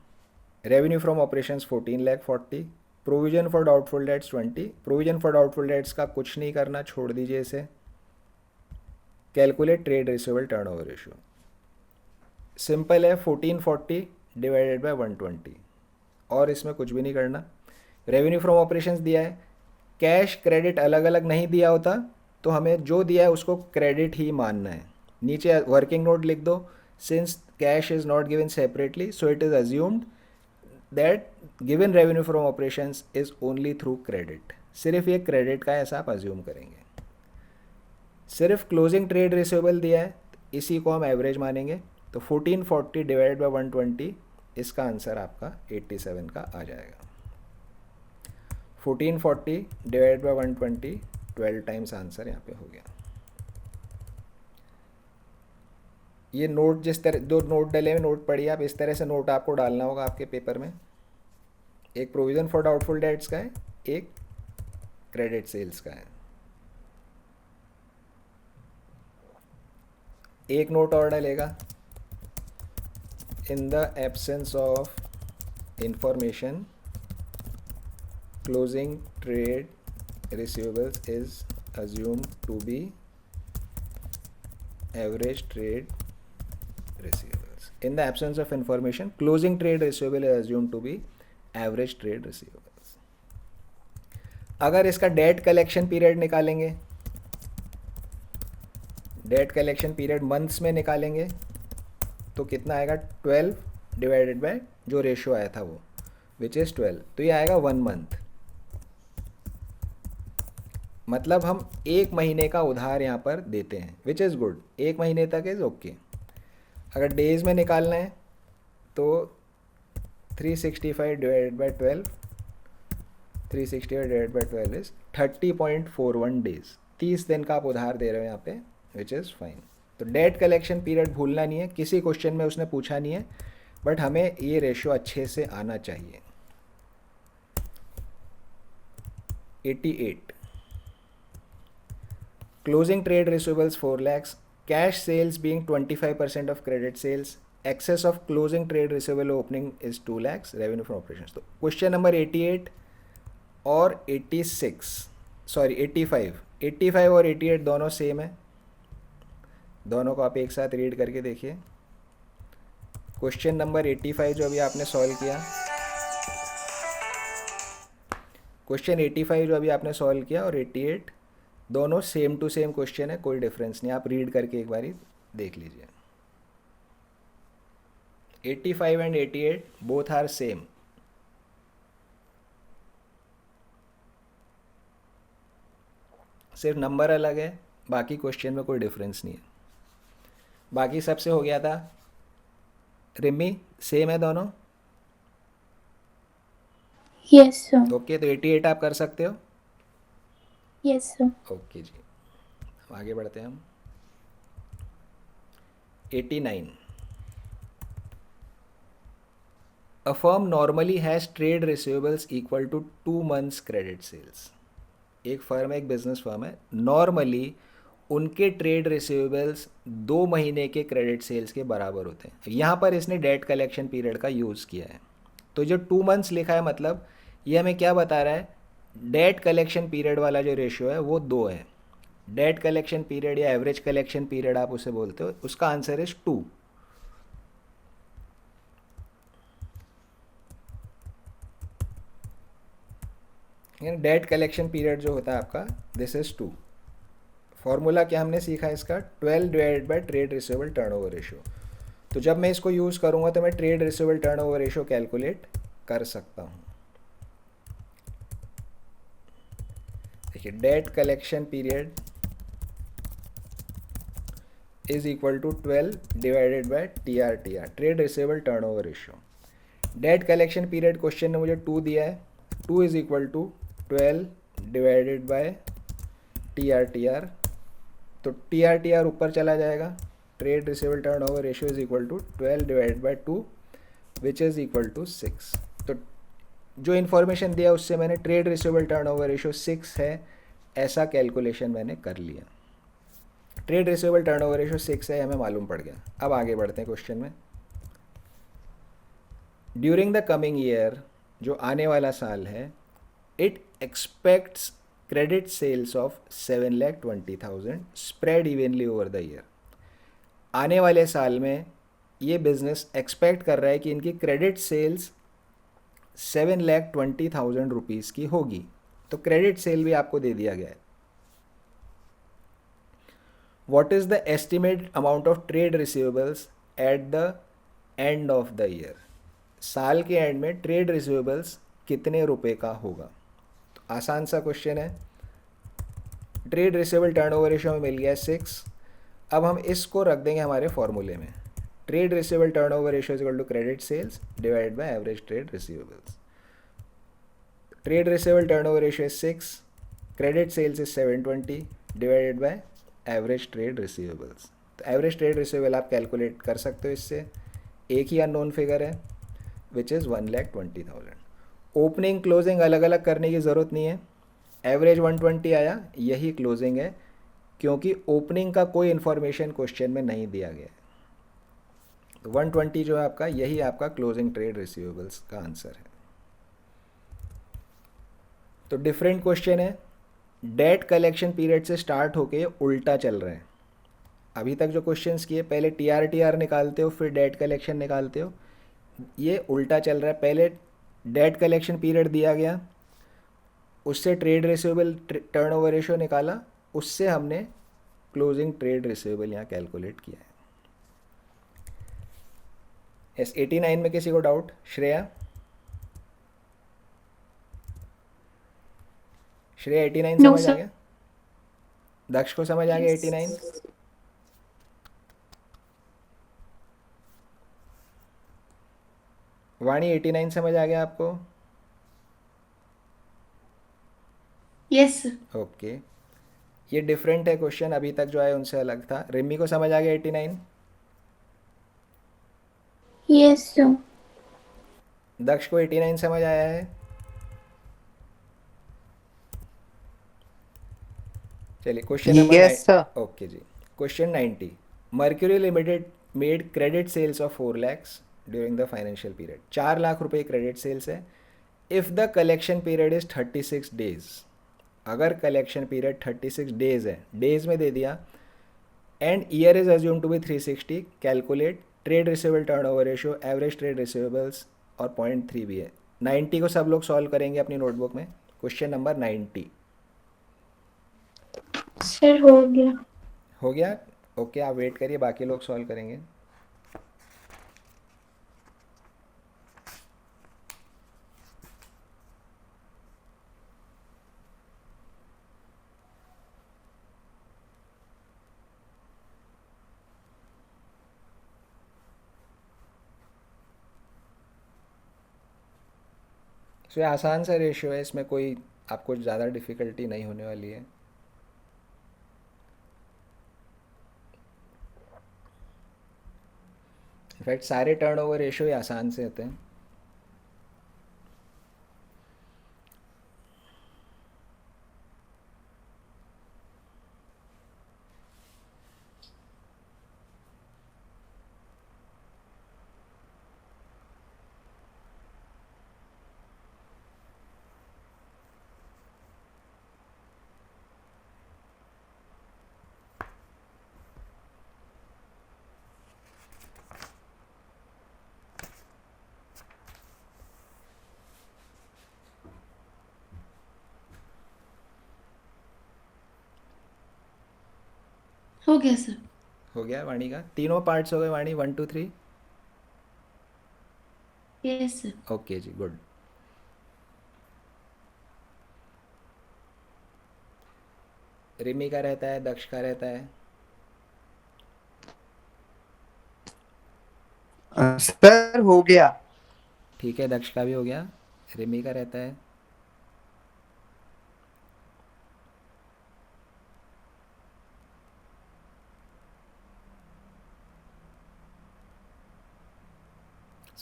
revenue from operations 14,40,000, provision for doubtful debts 20। Provision for doubtful debts का कुछ नहीं करना, छोड़ दीजिए इसे। Calculate trade receivable turnover ratio, simple है, 1440 डिवाइडेड बाय 120, और इसमें कुछ भी नहीं करना। रेवेन्यू फ्रॉम ऑपरेशंस दिया है, कैश क्रेडिट अलग अलग नहीं दिया होता तो हमें जो दिया है उसको क्रेडिट ही मानना है। नीचे वर्किंग नोट लिख दो, since cash is not given separately so it is assumed that given revenue from operations is only through credit, सिर्फ ये क्रेडिट का ऐसा आप अज्यूम करेंगे। सिर्फ क्लोजिंग ट्रेड रिसीवेबल दिया है, इसी को हम एवरेज मानेंगे, तो 1440 डिवाइडेड बाय 120, इसका आंसर आपका 87 का आ जाएगा। 1440 डिवाइड बाई 120, 12 टाइम्स आंसर यहाँ पे हो गया। ये नोट जिस तरह दो नोट डले हुए नोट पढ़िए आप, इस तरह से नोट आपको डालना होगा आपके पेपर में। एक प्रोविज़न फॉर डाउटफुल डेट्स का है, एक क्रेडिट सेल्स का है। एक नोट और डलेगा, in the absence of information closing trade receivables is assumed to be average trade receivables. In the absence of information, closing trade receivable is assumed to be average trade receivables. अगर इसका date collection period निकालेंगे, date collection period months में निकालेंगे तो कितना आएगा, 12 divided bye जो ratio आया था वो, विच इज़ 12, तो ये आएगा 1 मंथ। मतलब हम 1 महीने का उधार यहाँ पर देते हैं, विच इज़ गुड, 1 महीने तक इज़ ओके। अगर डेज़ में निकालना है तो 365 divided by 12, 365 divided by 12 is 30.41 days, 30 दिन का आप उधार दे रहे हो यहाँ पे, विच इज़ फाइन। तो डेट कलेक्शन पीरियड भूलना नहीं है, किसी क्वेश्चन में उसने पूछा नहीं है, बट हमें ये रेशियो अच्छे से आना चाहिए। 88, closing trade receivables 4 lakhs, cash sales being 25% of credit sales, excess of closing trade receivable opening is 2 lakhs, revenue from operations। तो क्वेश्चन नंबर 88 और 86, सॉरी 85 और 88 दोनों सेम है, दोनों को आप एक साथ रीड करके देखिए। क्वेश्चन नंबर 85 जो अभी आपने सॉल्व किया, क्वेश्चन 85 जो अभी आपने सॉल्व किया और 88 दोनों सेम टू सेम क्वेश्चन है, कोई डिफरेंस नहीं, आप रीड करके एक बारी देख लीजिए। 85 एंड 88 बोथ आर सेम। सिर्फ नंबर अलग है, बाकी क्वेश्चन में कोई डिफरेंस नहीं है। बाकी सबसे हो गया था। रिमी सेम है दोनों? Yes, sir. ओके, तो 88 आप कर सकते हो? Yes, sir. ओके जी, आगे बढ़ते हैं हम। 89, A firm normally has trade receivables equal to 2 months credit sales। एक फर्म है, एक बिजनेस फर्म है, नॉर्मली उनके ट्रेड रिसीवेबल्स 2 महीने के क्रेडिट सेल्स के बराबर होते हैं। यहाँ पर इसने डेट कलेक्शन पीरियड का यूज़ किया है, तो जो 2 मंथ्स लिखा है मतलब ये हमें क्या बता रहा है, डेट कलेक्शन पीरियड वाला जो रेशियो है वो 2 है। डेट कलेक्शन पीरियड या एवरेज कलेक्शन पीरियड आप उसे बोलते हो, उसका answer is 2। Debt collection period जो होता है आपका, दिस इज 2। फॉर्मूला क्या हमने सीखा इसका, 12 divided by trade receivable turnover ratio. तो जब मैं इसको यूज़ करूँगा तो मैं trade receivable turnover ratio calculate कर सकता हूँ। देखिए, debt collection period is equal to 12 divided by TR, trade receivable turnover ratio. Debt collection period question ने मुझे 2 दिया है, 2 is equal to 12 divided by TR, तो TR ऊपर चला जाएगा, trade receivable turnover ratio is equal to 12 divided by 2 which is equal to 6। तो जो इन्फॉर्मेशन दिया उससे मैंने ट्रेड रिसीवेबल टर्नओवर रेशियो 6 है ऐसा कैलकुलेशन मैंने कर लिया। ट्रेड रिसीवेबल टर्नओवर रेशियो 6 है, हमें मालूम पड़ गया। अब आगे बढ़ते हैं क्वेश्चन में। ड्यूरिंग द कमिंग ईयर, जो आने वाला साल है, it expects credit sales of 7,20,000 spread evenly over the year. आने वाले साल में ये बिजनेस एक्सपेक्ट कर रहा है कि इनकी क्रेडिट सेल्स 7,20,000 रुपीज़ की होगी, तो क्रेडिट सेल भी आपको दे दिया गया है। What is the estimate amount of trade receivables at the end of the year? साल के एंड में ट्रेड रिसीवेबल्स कितने रुपए का होगा? तो आसान सा क्वेश्चन है। ट्रेड रिसीवेबल टर्नओवर रेशियो में मिल गया है 6। अब हम इसको रख देंगे हमारे फॉर्मूले में, trade receivable turnover ratio is equal to credit sales divided by average trade receivables. Trade receivable turnover ratio is 6, credit sales is 720 divided by average trade receivables. तो एवरेज ट्रेड रिसीवेबल आप कैलकुलेट कर सकते हो इससे, एक ही unknown figure है which is 1,20,000। Opening closing अलग अलग करने की ज़रूरत नहीं है, एवरेज 120 आया यही क्लोजिंग है, क्योंकि ओपनिंग का कोई इन्फॉर्मेशन क्वेश्चन में नहीं दिया गया है। तो 120 जो है आपका, यही आपका क्लोजिंग ट्रेड रिसीवेबल्स का आंसर है। तो डिफरेंट क्वेश्चन है, डेट कलेक्शन पीरियड से स्टार्ट होके उल्टा चल रहे हैं। अभी तक जो क्वेश्चंस किए, पहले टी आर निकालते हो फिर डेट कलेक्शन निकालते हो, ये उल्टा चल रहा है। पहले डेट कलेक्शन पीरियड दिया गया, उससे ट्रेड रिसीवेबल टर्नओवर रेशियो निकाला, उससे हमने क्लोजिंग ट्रेड रिसीवेबल यहाँ कैलकुलेट किया है। एस 89 में किसी को डाउट? श्रेया 89 नो समझ आ सर। गया? दक्ष को समझ आ गया 89? वाणी 89 समझ आ गया आपको? Yes sir. ओके, ये डिफरेंट है क्वेश्चन, अभी तक जो आया उनसे अलग था। रिमी को समझ आ गया 89? Yes, sir. दक्ष को 89 समझ आया है? चलिए question number yes sir. Okay जी, question 90। Mercury limited made credit sales of 4 lakhs during the financial period. 4 lakh रुपए क्रेडिट सेल्स है। If the collection period is 36 days, अगर कलेक्शन पीरियड 36 डेज है, डेज में दे दिया, and year is assume to be 360, calculate trade receivable turnover ratio, average trade receivables, और 0.3 भी है। 90 को सब लोग सॉल्व करेंगे अपनी नोटबुक में। क्वेश्चन नंबर 90 Sir, हो गया। हो गया? ओके, आप वेट करिए, बाकी लोग सॉल्व करेंगे। सो ये आसान सा रेशियो है, इसमें कोई आपको ज़्यादा डिफ़िकल्टी नहीं होने वाली है। इनफैक्ट सारे टर्नओवर रेशियो ही आसान से होते हैं। हो गया सर। हो गया वाणी का? तीनों पार्ट्स हो गए वाणी, 1 2 3? Yes sir. ओके जी, गुड। रिमी का रहता है, दक्ष का रहता है? सर हो गया। ठीक है, दक्ष का भी हो गया। रिमी का रहता है?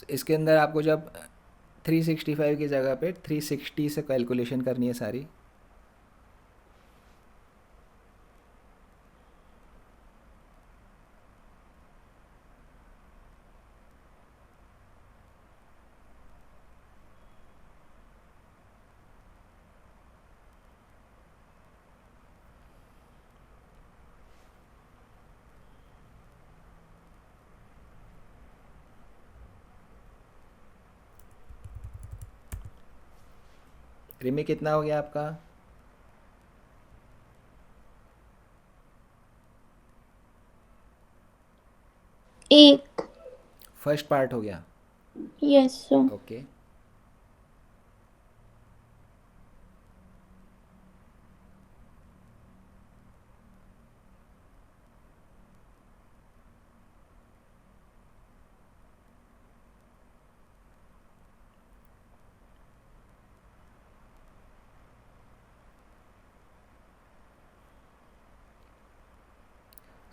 इसके अंदर आपको जब 365 की जगह पे 360 से कैलकुलेशन करनी है सारी। रिमी कितना हो गया आपका? एक। फर्स्ट पार्ट हो गया। Yes, sir. ओके,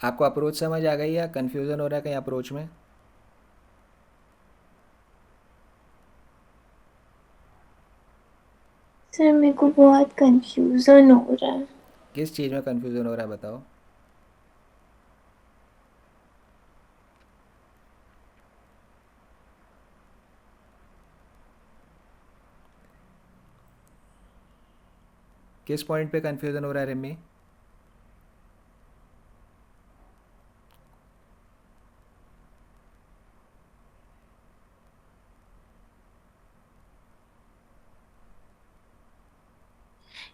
आपको अप्रोच समझ आ गई या कन्फ्यूज़न हो रहा है कहीं अप्रोच में? सर मेरे को बहुत कंफ्यूजन हो रहा है। किस चीज़ में कन्फ्यूज़न हो रहा है बताओ? किस पॉइंट पे कन्फ्यूज़न हो रहा है रिम्मी?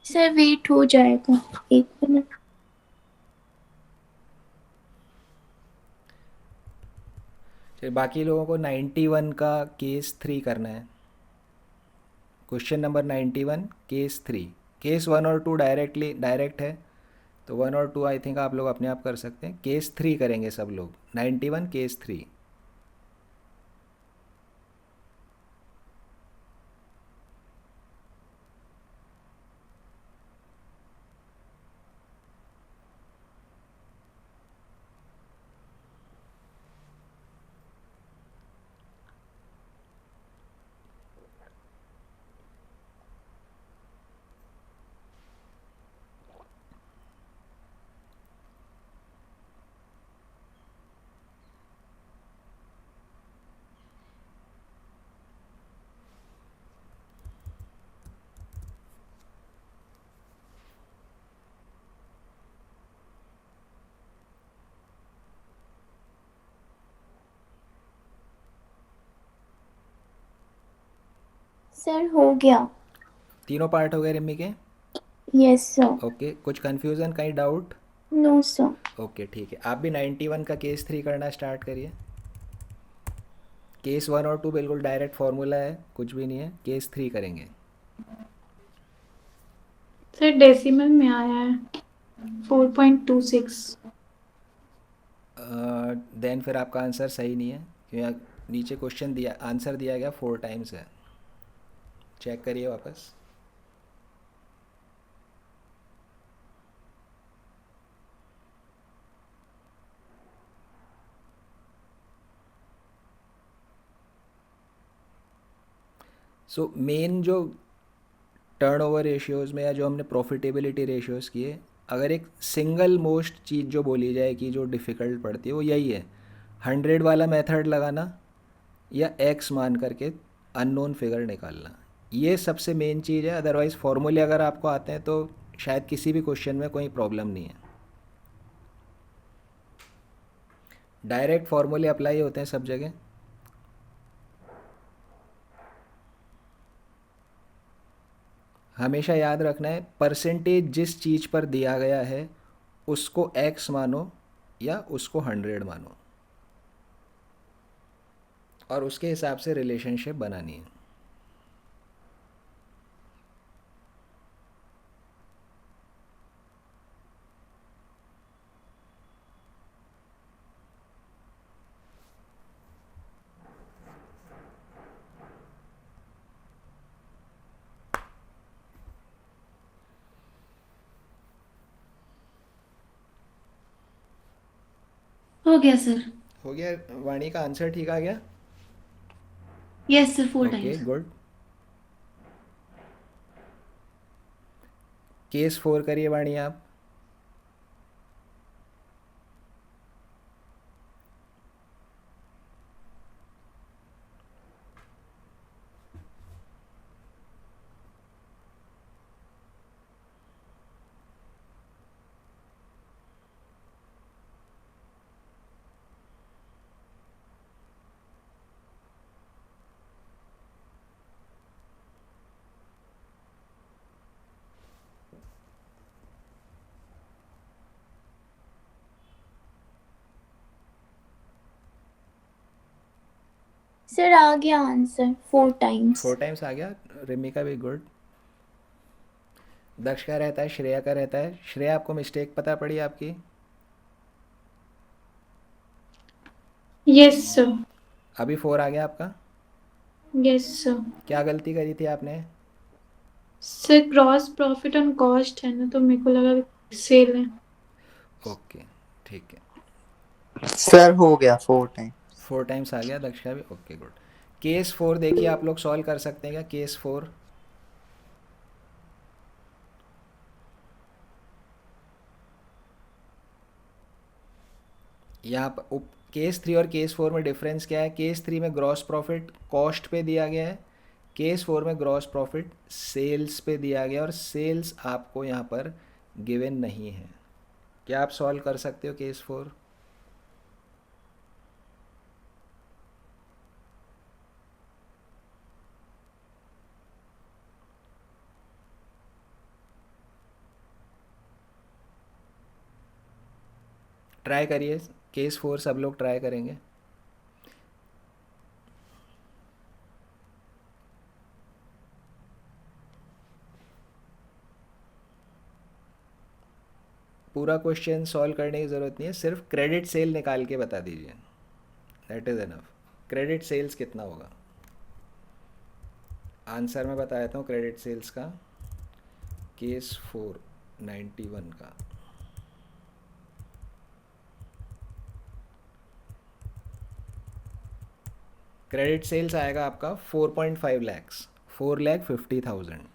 सर वेट हो जाएगा, एक मिनट। चलिए, बाकी लोगों को 91 का केस 3 करना है। Question number 91 case 3। केस 1 और 2 डायरेक्ट है, तो 1 और 2 आई थिंक आप लोग अपने आप कर सकते हैं। केस 3 करेंगे सब लोग, 91 केस 3। सर हो गया। तीनों पार्ट हो गए रिम्मी के? Yes sir. ओके, कुछ कन्फ्यूज़न, कहीं डाउट? No sir. ओके ठीक है, आप भी 91 का केस 3 करना स्टार्ट करिए। केस 1 और 2 बिल्कुल डायरेक्ट फार्मूला है, कुछ भी नहीं है। केस 3 करेंगे। सर डेसिमल में आया है 4.26। देन फिर आपका आंसर सही नहीं है, क्योंकि नीचे क्वेश्चन दिया, आंसर दिया गया 4 टाइम्स है। चेक करिए वापस। सो मेन जो टर्नओवर रेशियोज़ में या जो हमने प्रॉफिटेबिलिटी रेशियोज़ किए, अगर एक सिंगल मोस्ट चीज़ जो बोली जाए कि जो डिफ़िकल्ट पड़ती है वो यही है, 100 वाला मेथड लगाना या एक्स मान करके अननोन फिगर निकालना। ये सबसे मेन चीज़ है। अदरवाइज़ फॉर्मूले अगर आपको आते हैं तो शायद किसी भी क्वेश्चन में कोई प्रॉब्लम नहीं है। डायरेक्ट फार्मूले अप्लाई होते हैं सब जगह। हमेशा याद रखना है, परसेंटेज जिस चीज़ पर दिया गया है उसको एक्स मानो या उसको 100 मानो, और उसके हिसाब से रिलेशनशिप बनानी है। हो गया सर। हो गया? वाणी का आंसर ठीक आ गया? Yes sir, 4 okay times. Good. Case 4 करिए वाणी आप। सर आ गया आंसर 4 टाइम्स। 4 टाइम्स आ गया। रिमी का भी गुड। दक्ष का रहता है, श्रेया का रहता है। श्रेया, आपको मिस्टेक पता पड़ी आपकी? Yes sir. अभी 4 आ गया आपका। Yes sir. क्या गलती करी थी आपने? Sir gross profit on cost है ना, तो मेरे को लगा सेल है। ओके ठीक है। सर हो गया 4 टाइम। 4 टाइम्स आ गया, दक्ष का भी, ओके गुड। केस 4 देखिए, आप लोग सॉल्व कर सकते हैं क्या केस 4? यहाँ पर केस 3 और केस 4 में डिफरेंस क्या है? केस 3 में ग्रॉस प्रॉफिट कॉस्ट पे दिया गया है, केस 4 में ग्रॉस प्रॉफिट सेल्स पे दिया गया, और सेल्स आपको यहाँ पर गिवन नहीं है। क्या आप सॉल्व कर सकते हो केस 4? ट्राई करिए, केस 4 सब लोग ट्राई करेंगे। पूरा क्वेश्चन सॉल्व करने की ज़रूरत नहीं है, सिर्फ क्रेडिट सेल निकाल के बता दीजिए, that is enough. Credit sales कितना होगा? आंसर मैं बता देता हूँ क्रेडिट सेल्स का, केस 4 91 का। क्रेडिट सेल्स आएगा आपका 4.5 लैक्स, 4,50,000।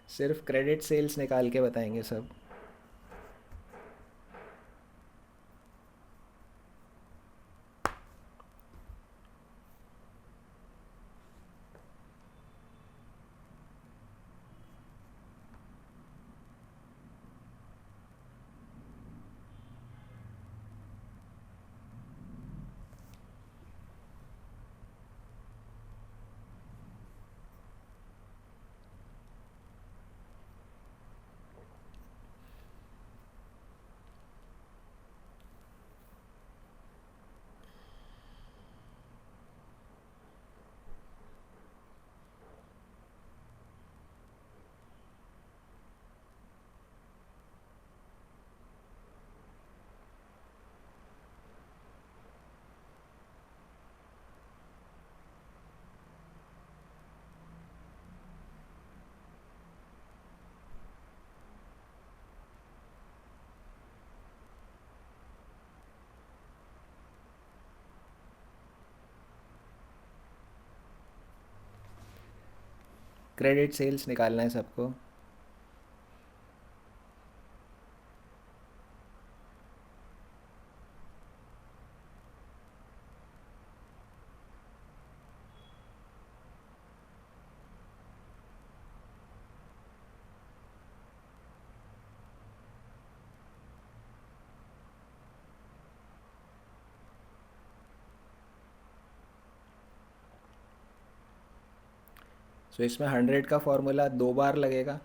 सिर्फ क्रेडिट सेल्स निकाल के बताएंगे सब। क्रेडिट सेल्स निकालना है सबको। सो इसमें 100 का फॉर्मूला 2 बार लगेगा।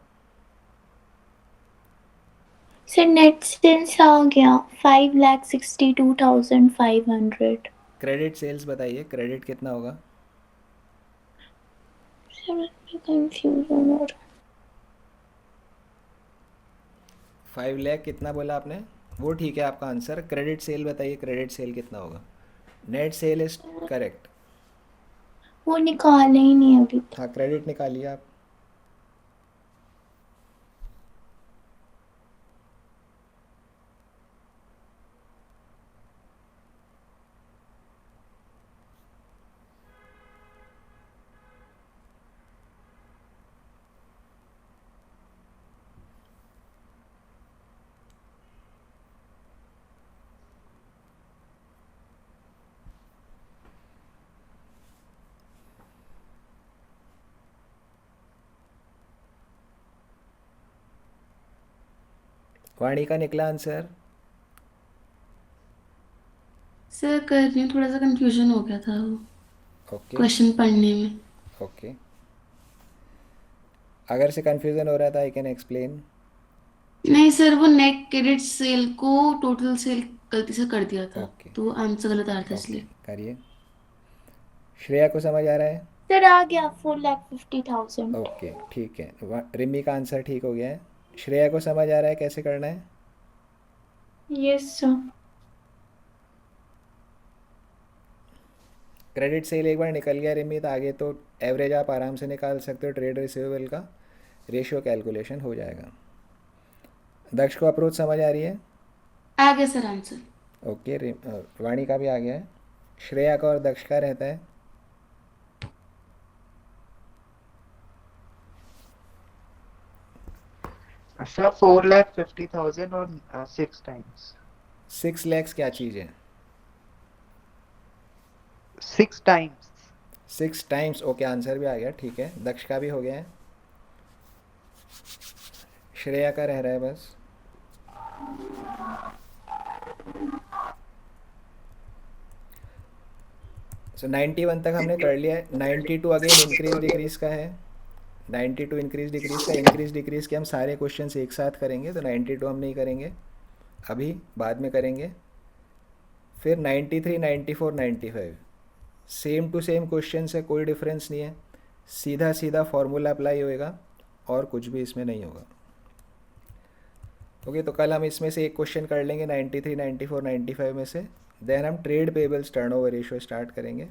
सर नेट सेल्स आ गया 5,62,500। क्रेडिट सेल्स बताइए, क्रेडिट कितना होगा? सर कंफ्यूजन हो रहा। 5 लाख कितना बोला आपने? वो ठीक है आपका आंसर। क्रेडिट सेल बताइए, क्रेडिट सेल कितना होगा? Net cell is correct. वो निकाले ही नहीं अभी तक। हाँ, क्रेडिट निकालिए आप। वाणी का निकला आंसर। सर कर रही हूँ, थोड़ा सा कंफ्यूजन हो गया था वो ओके क्वेश्चन पढ़ने में। ओके, अगर से कंफ्यूजन हो रहा था आई कैन एक्सप्लेन। नहीं सर, वो नेट क्रेडिट सेल को टोटल सेल गलती से कर दिया था, ओके तो आंसर गलत आ रहा था ओके, इसलिए। करिए। श्रेया को समझ आ रहा है? सर आ गया 4,50,000। ओके ठीक है, रिमी का आंसर ठीक हो गया है। श्रेया को समझ आ रहा है कैसे करना है? Yes sir. क्रेडिट सेल एक बार निकल गया रिमी, तो आगे तो एवरेज आप आराम से निकाल सकते हो, ट्रेड रिसीवेबल का रेशियो कैलकुलेशन हो जाएगा। दक्ष को अप्रोच समझ आ रही है? आ गया सर आंसर। ओके, वाणी का भी आ गया है। श्रेया का और दक्ष का रहता है। सर 4,50,000 और 6 टाइम्स। 6 लैक्स क्या चीज़ है? 6 टाइम्स। 6 टाइम्स, ओके, आंसर भी आ गया, ठीक है। दक्ष का भी हो गया है। श्रेया का रह रहा है बस। सो 91 तक हमने कर लिया है। 92 अगेन इंक्रीज डिक्रीज का है। 92 इंक्रीज डिक्रीज का, इंक्रीज डिक्रीज के हम सारे क्वेश्चंस एक साथ करेंगे, तो 92 हम नहीं करेंगे अभी, बाद में करेंगे। फिर 93, 94, 95 सेम टू सेम क्वेश्चन है, कोई डिफरेंस नहीं है, सीधा सीधा फॉर्मूला अप्लाई होएगा और कुछ भी इसमें नहीं होगा। ओके, तो कल हम इसमें से एक क्वेश्चन कर लेंगे 93, 94, 95 में से, देन हम trade payables turnover ratio start करेंगे।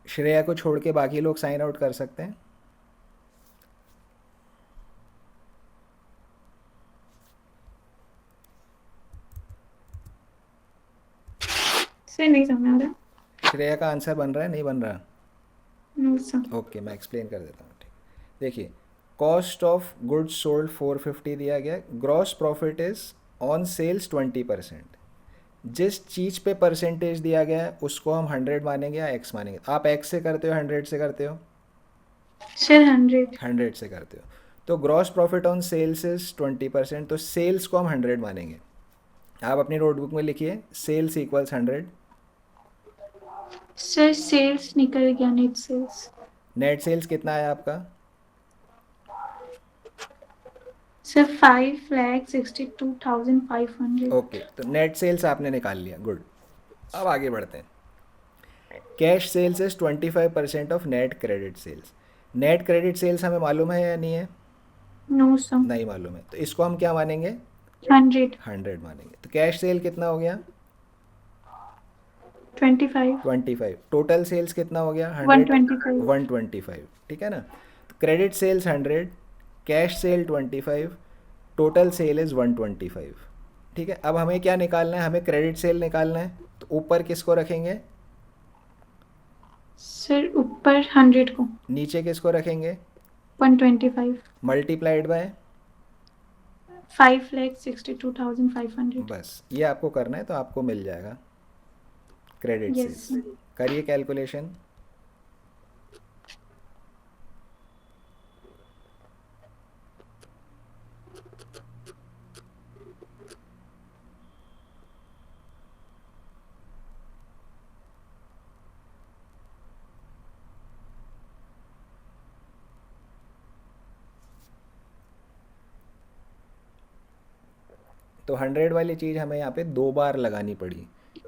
श्रेया को छोड़ के बाकी लोग साइन आउट कर सकते हैं। सर नहीं समझ आ रहा। श्रेया का आंसर बन रहा है, नहीं बन रहा? No sir. ओके, मैं एक्सप्लेन कर देता हूँ। ठीक, देखिए, कॉस्ट ऑफ गुड्स सोल्ड 450 दिया गया, gross profit is on sales 20%। जिस चीज़ पे परसेंटेज दिया गया है उसको हम 100 मानेंगे या x मानेंगे? आप x से करते हो, 100 से करते हो? सर 100। 100 से करते हो। तो gross profit on sales is 20%, तो सेल्स को हम 100 मानेंगे। आप अपनी नोटबुक में लिखिए, सेल्स इक्वल्स 100। सर सेल्स निकल गया, नेट सेल्स। नेट सेल्स कितना है आपका? सर 5,62,500। ओके, तो नेट सेल्स आपने निकाल लिया, गुड। अब आगे बढ़ते हैं। Cash sales is 25% of net credit sales. Net credit sales हमें मालूम है या नहीं है? No sir. नहीं मालूम है, तो इसको हम क्या मानेंगे? 100। 100 मानेंगे। तो कैश सेल कितना हो गया? 25। 25। टोटल सेल्स कितना हो गया? 125। 125, ठीक है ना। तो credit sales 100, cash sale 25, total sale is 125, ठीक है। अब हमें क्या निकालना है? हमें क्रेडिट सेल निकालना है, तो ऊपर किसको रखेंगे? सर ऊपर 100 को। नीचे किसको रखेंगे? 125। Multiplied by 5,62,500। बस, ये आपको करना है, तो आपको मिल जाएगा क्रेडिट यस सेल्स। करिए कैलकुलेशन। तो 100 वाली चीज़ हमें यहाँ पे 2 बार लगानी पड़ी।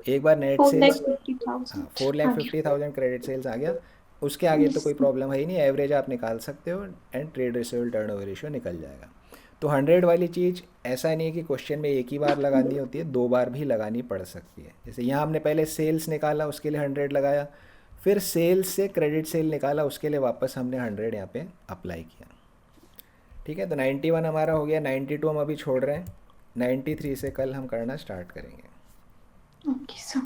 एक बार नेट सेल्स, हाँ, 4,50,000। 4,50,000 क्रेडिट सेल्स आ गया, उसके आगे तो कोई प्रॉब्लम है ही नहीं, एवरेज आप निकाल सकते हो and trade receivable turnover ratio निकल जाएगा। तो 100 वाली चीज़ ऐसा नहीं है कि क्वेश्चन में एक ही बार लगानी होती है, 2 बार भी लगानी पड़ सकती है। जैसे यहाँ हमने पहले सेल्स निकाला, उसके लिए 100 लगाया, फिर सेल्स से क्रेडिट सेल निकाला, उसके लिए वापस हमने 100 यहाँ पे अप्लाई किया, ठीक है। तो 91 हमारा हो गया, 92 हम अभी छोड़ रहे हैं, 93 से कल हम करना स्टार्ट करेंगे। Okay sir.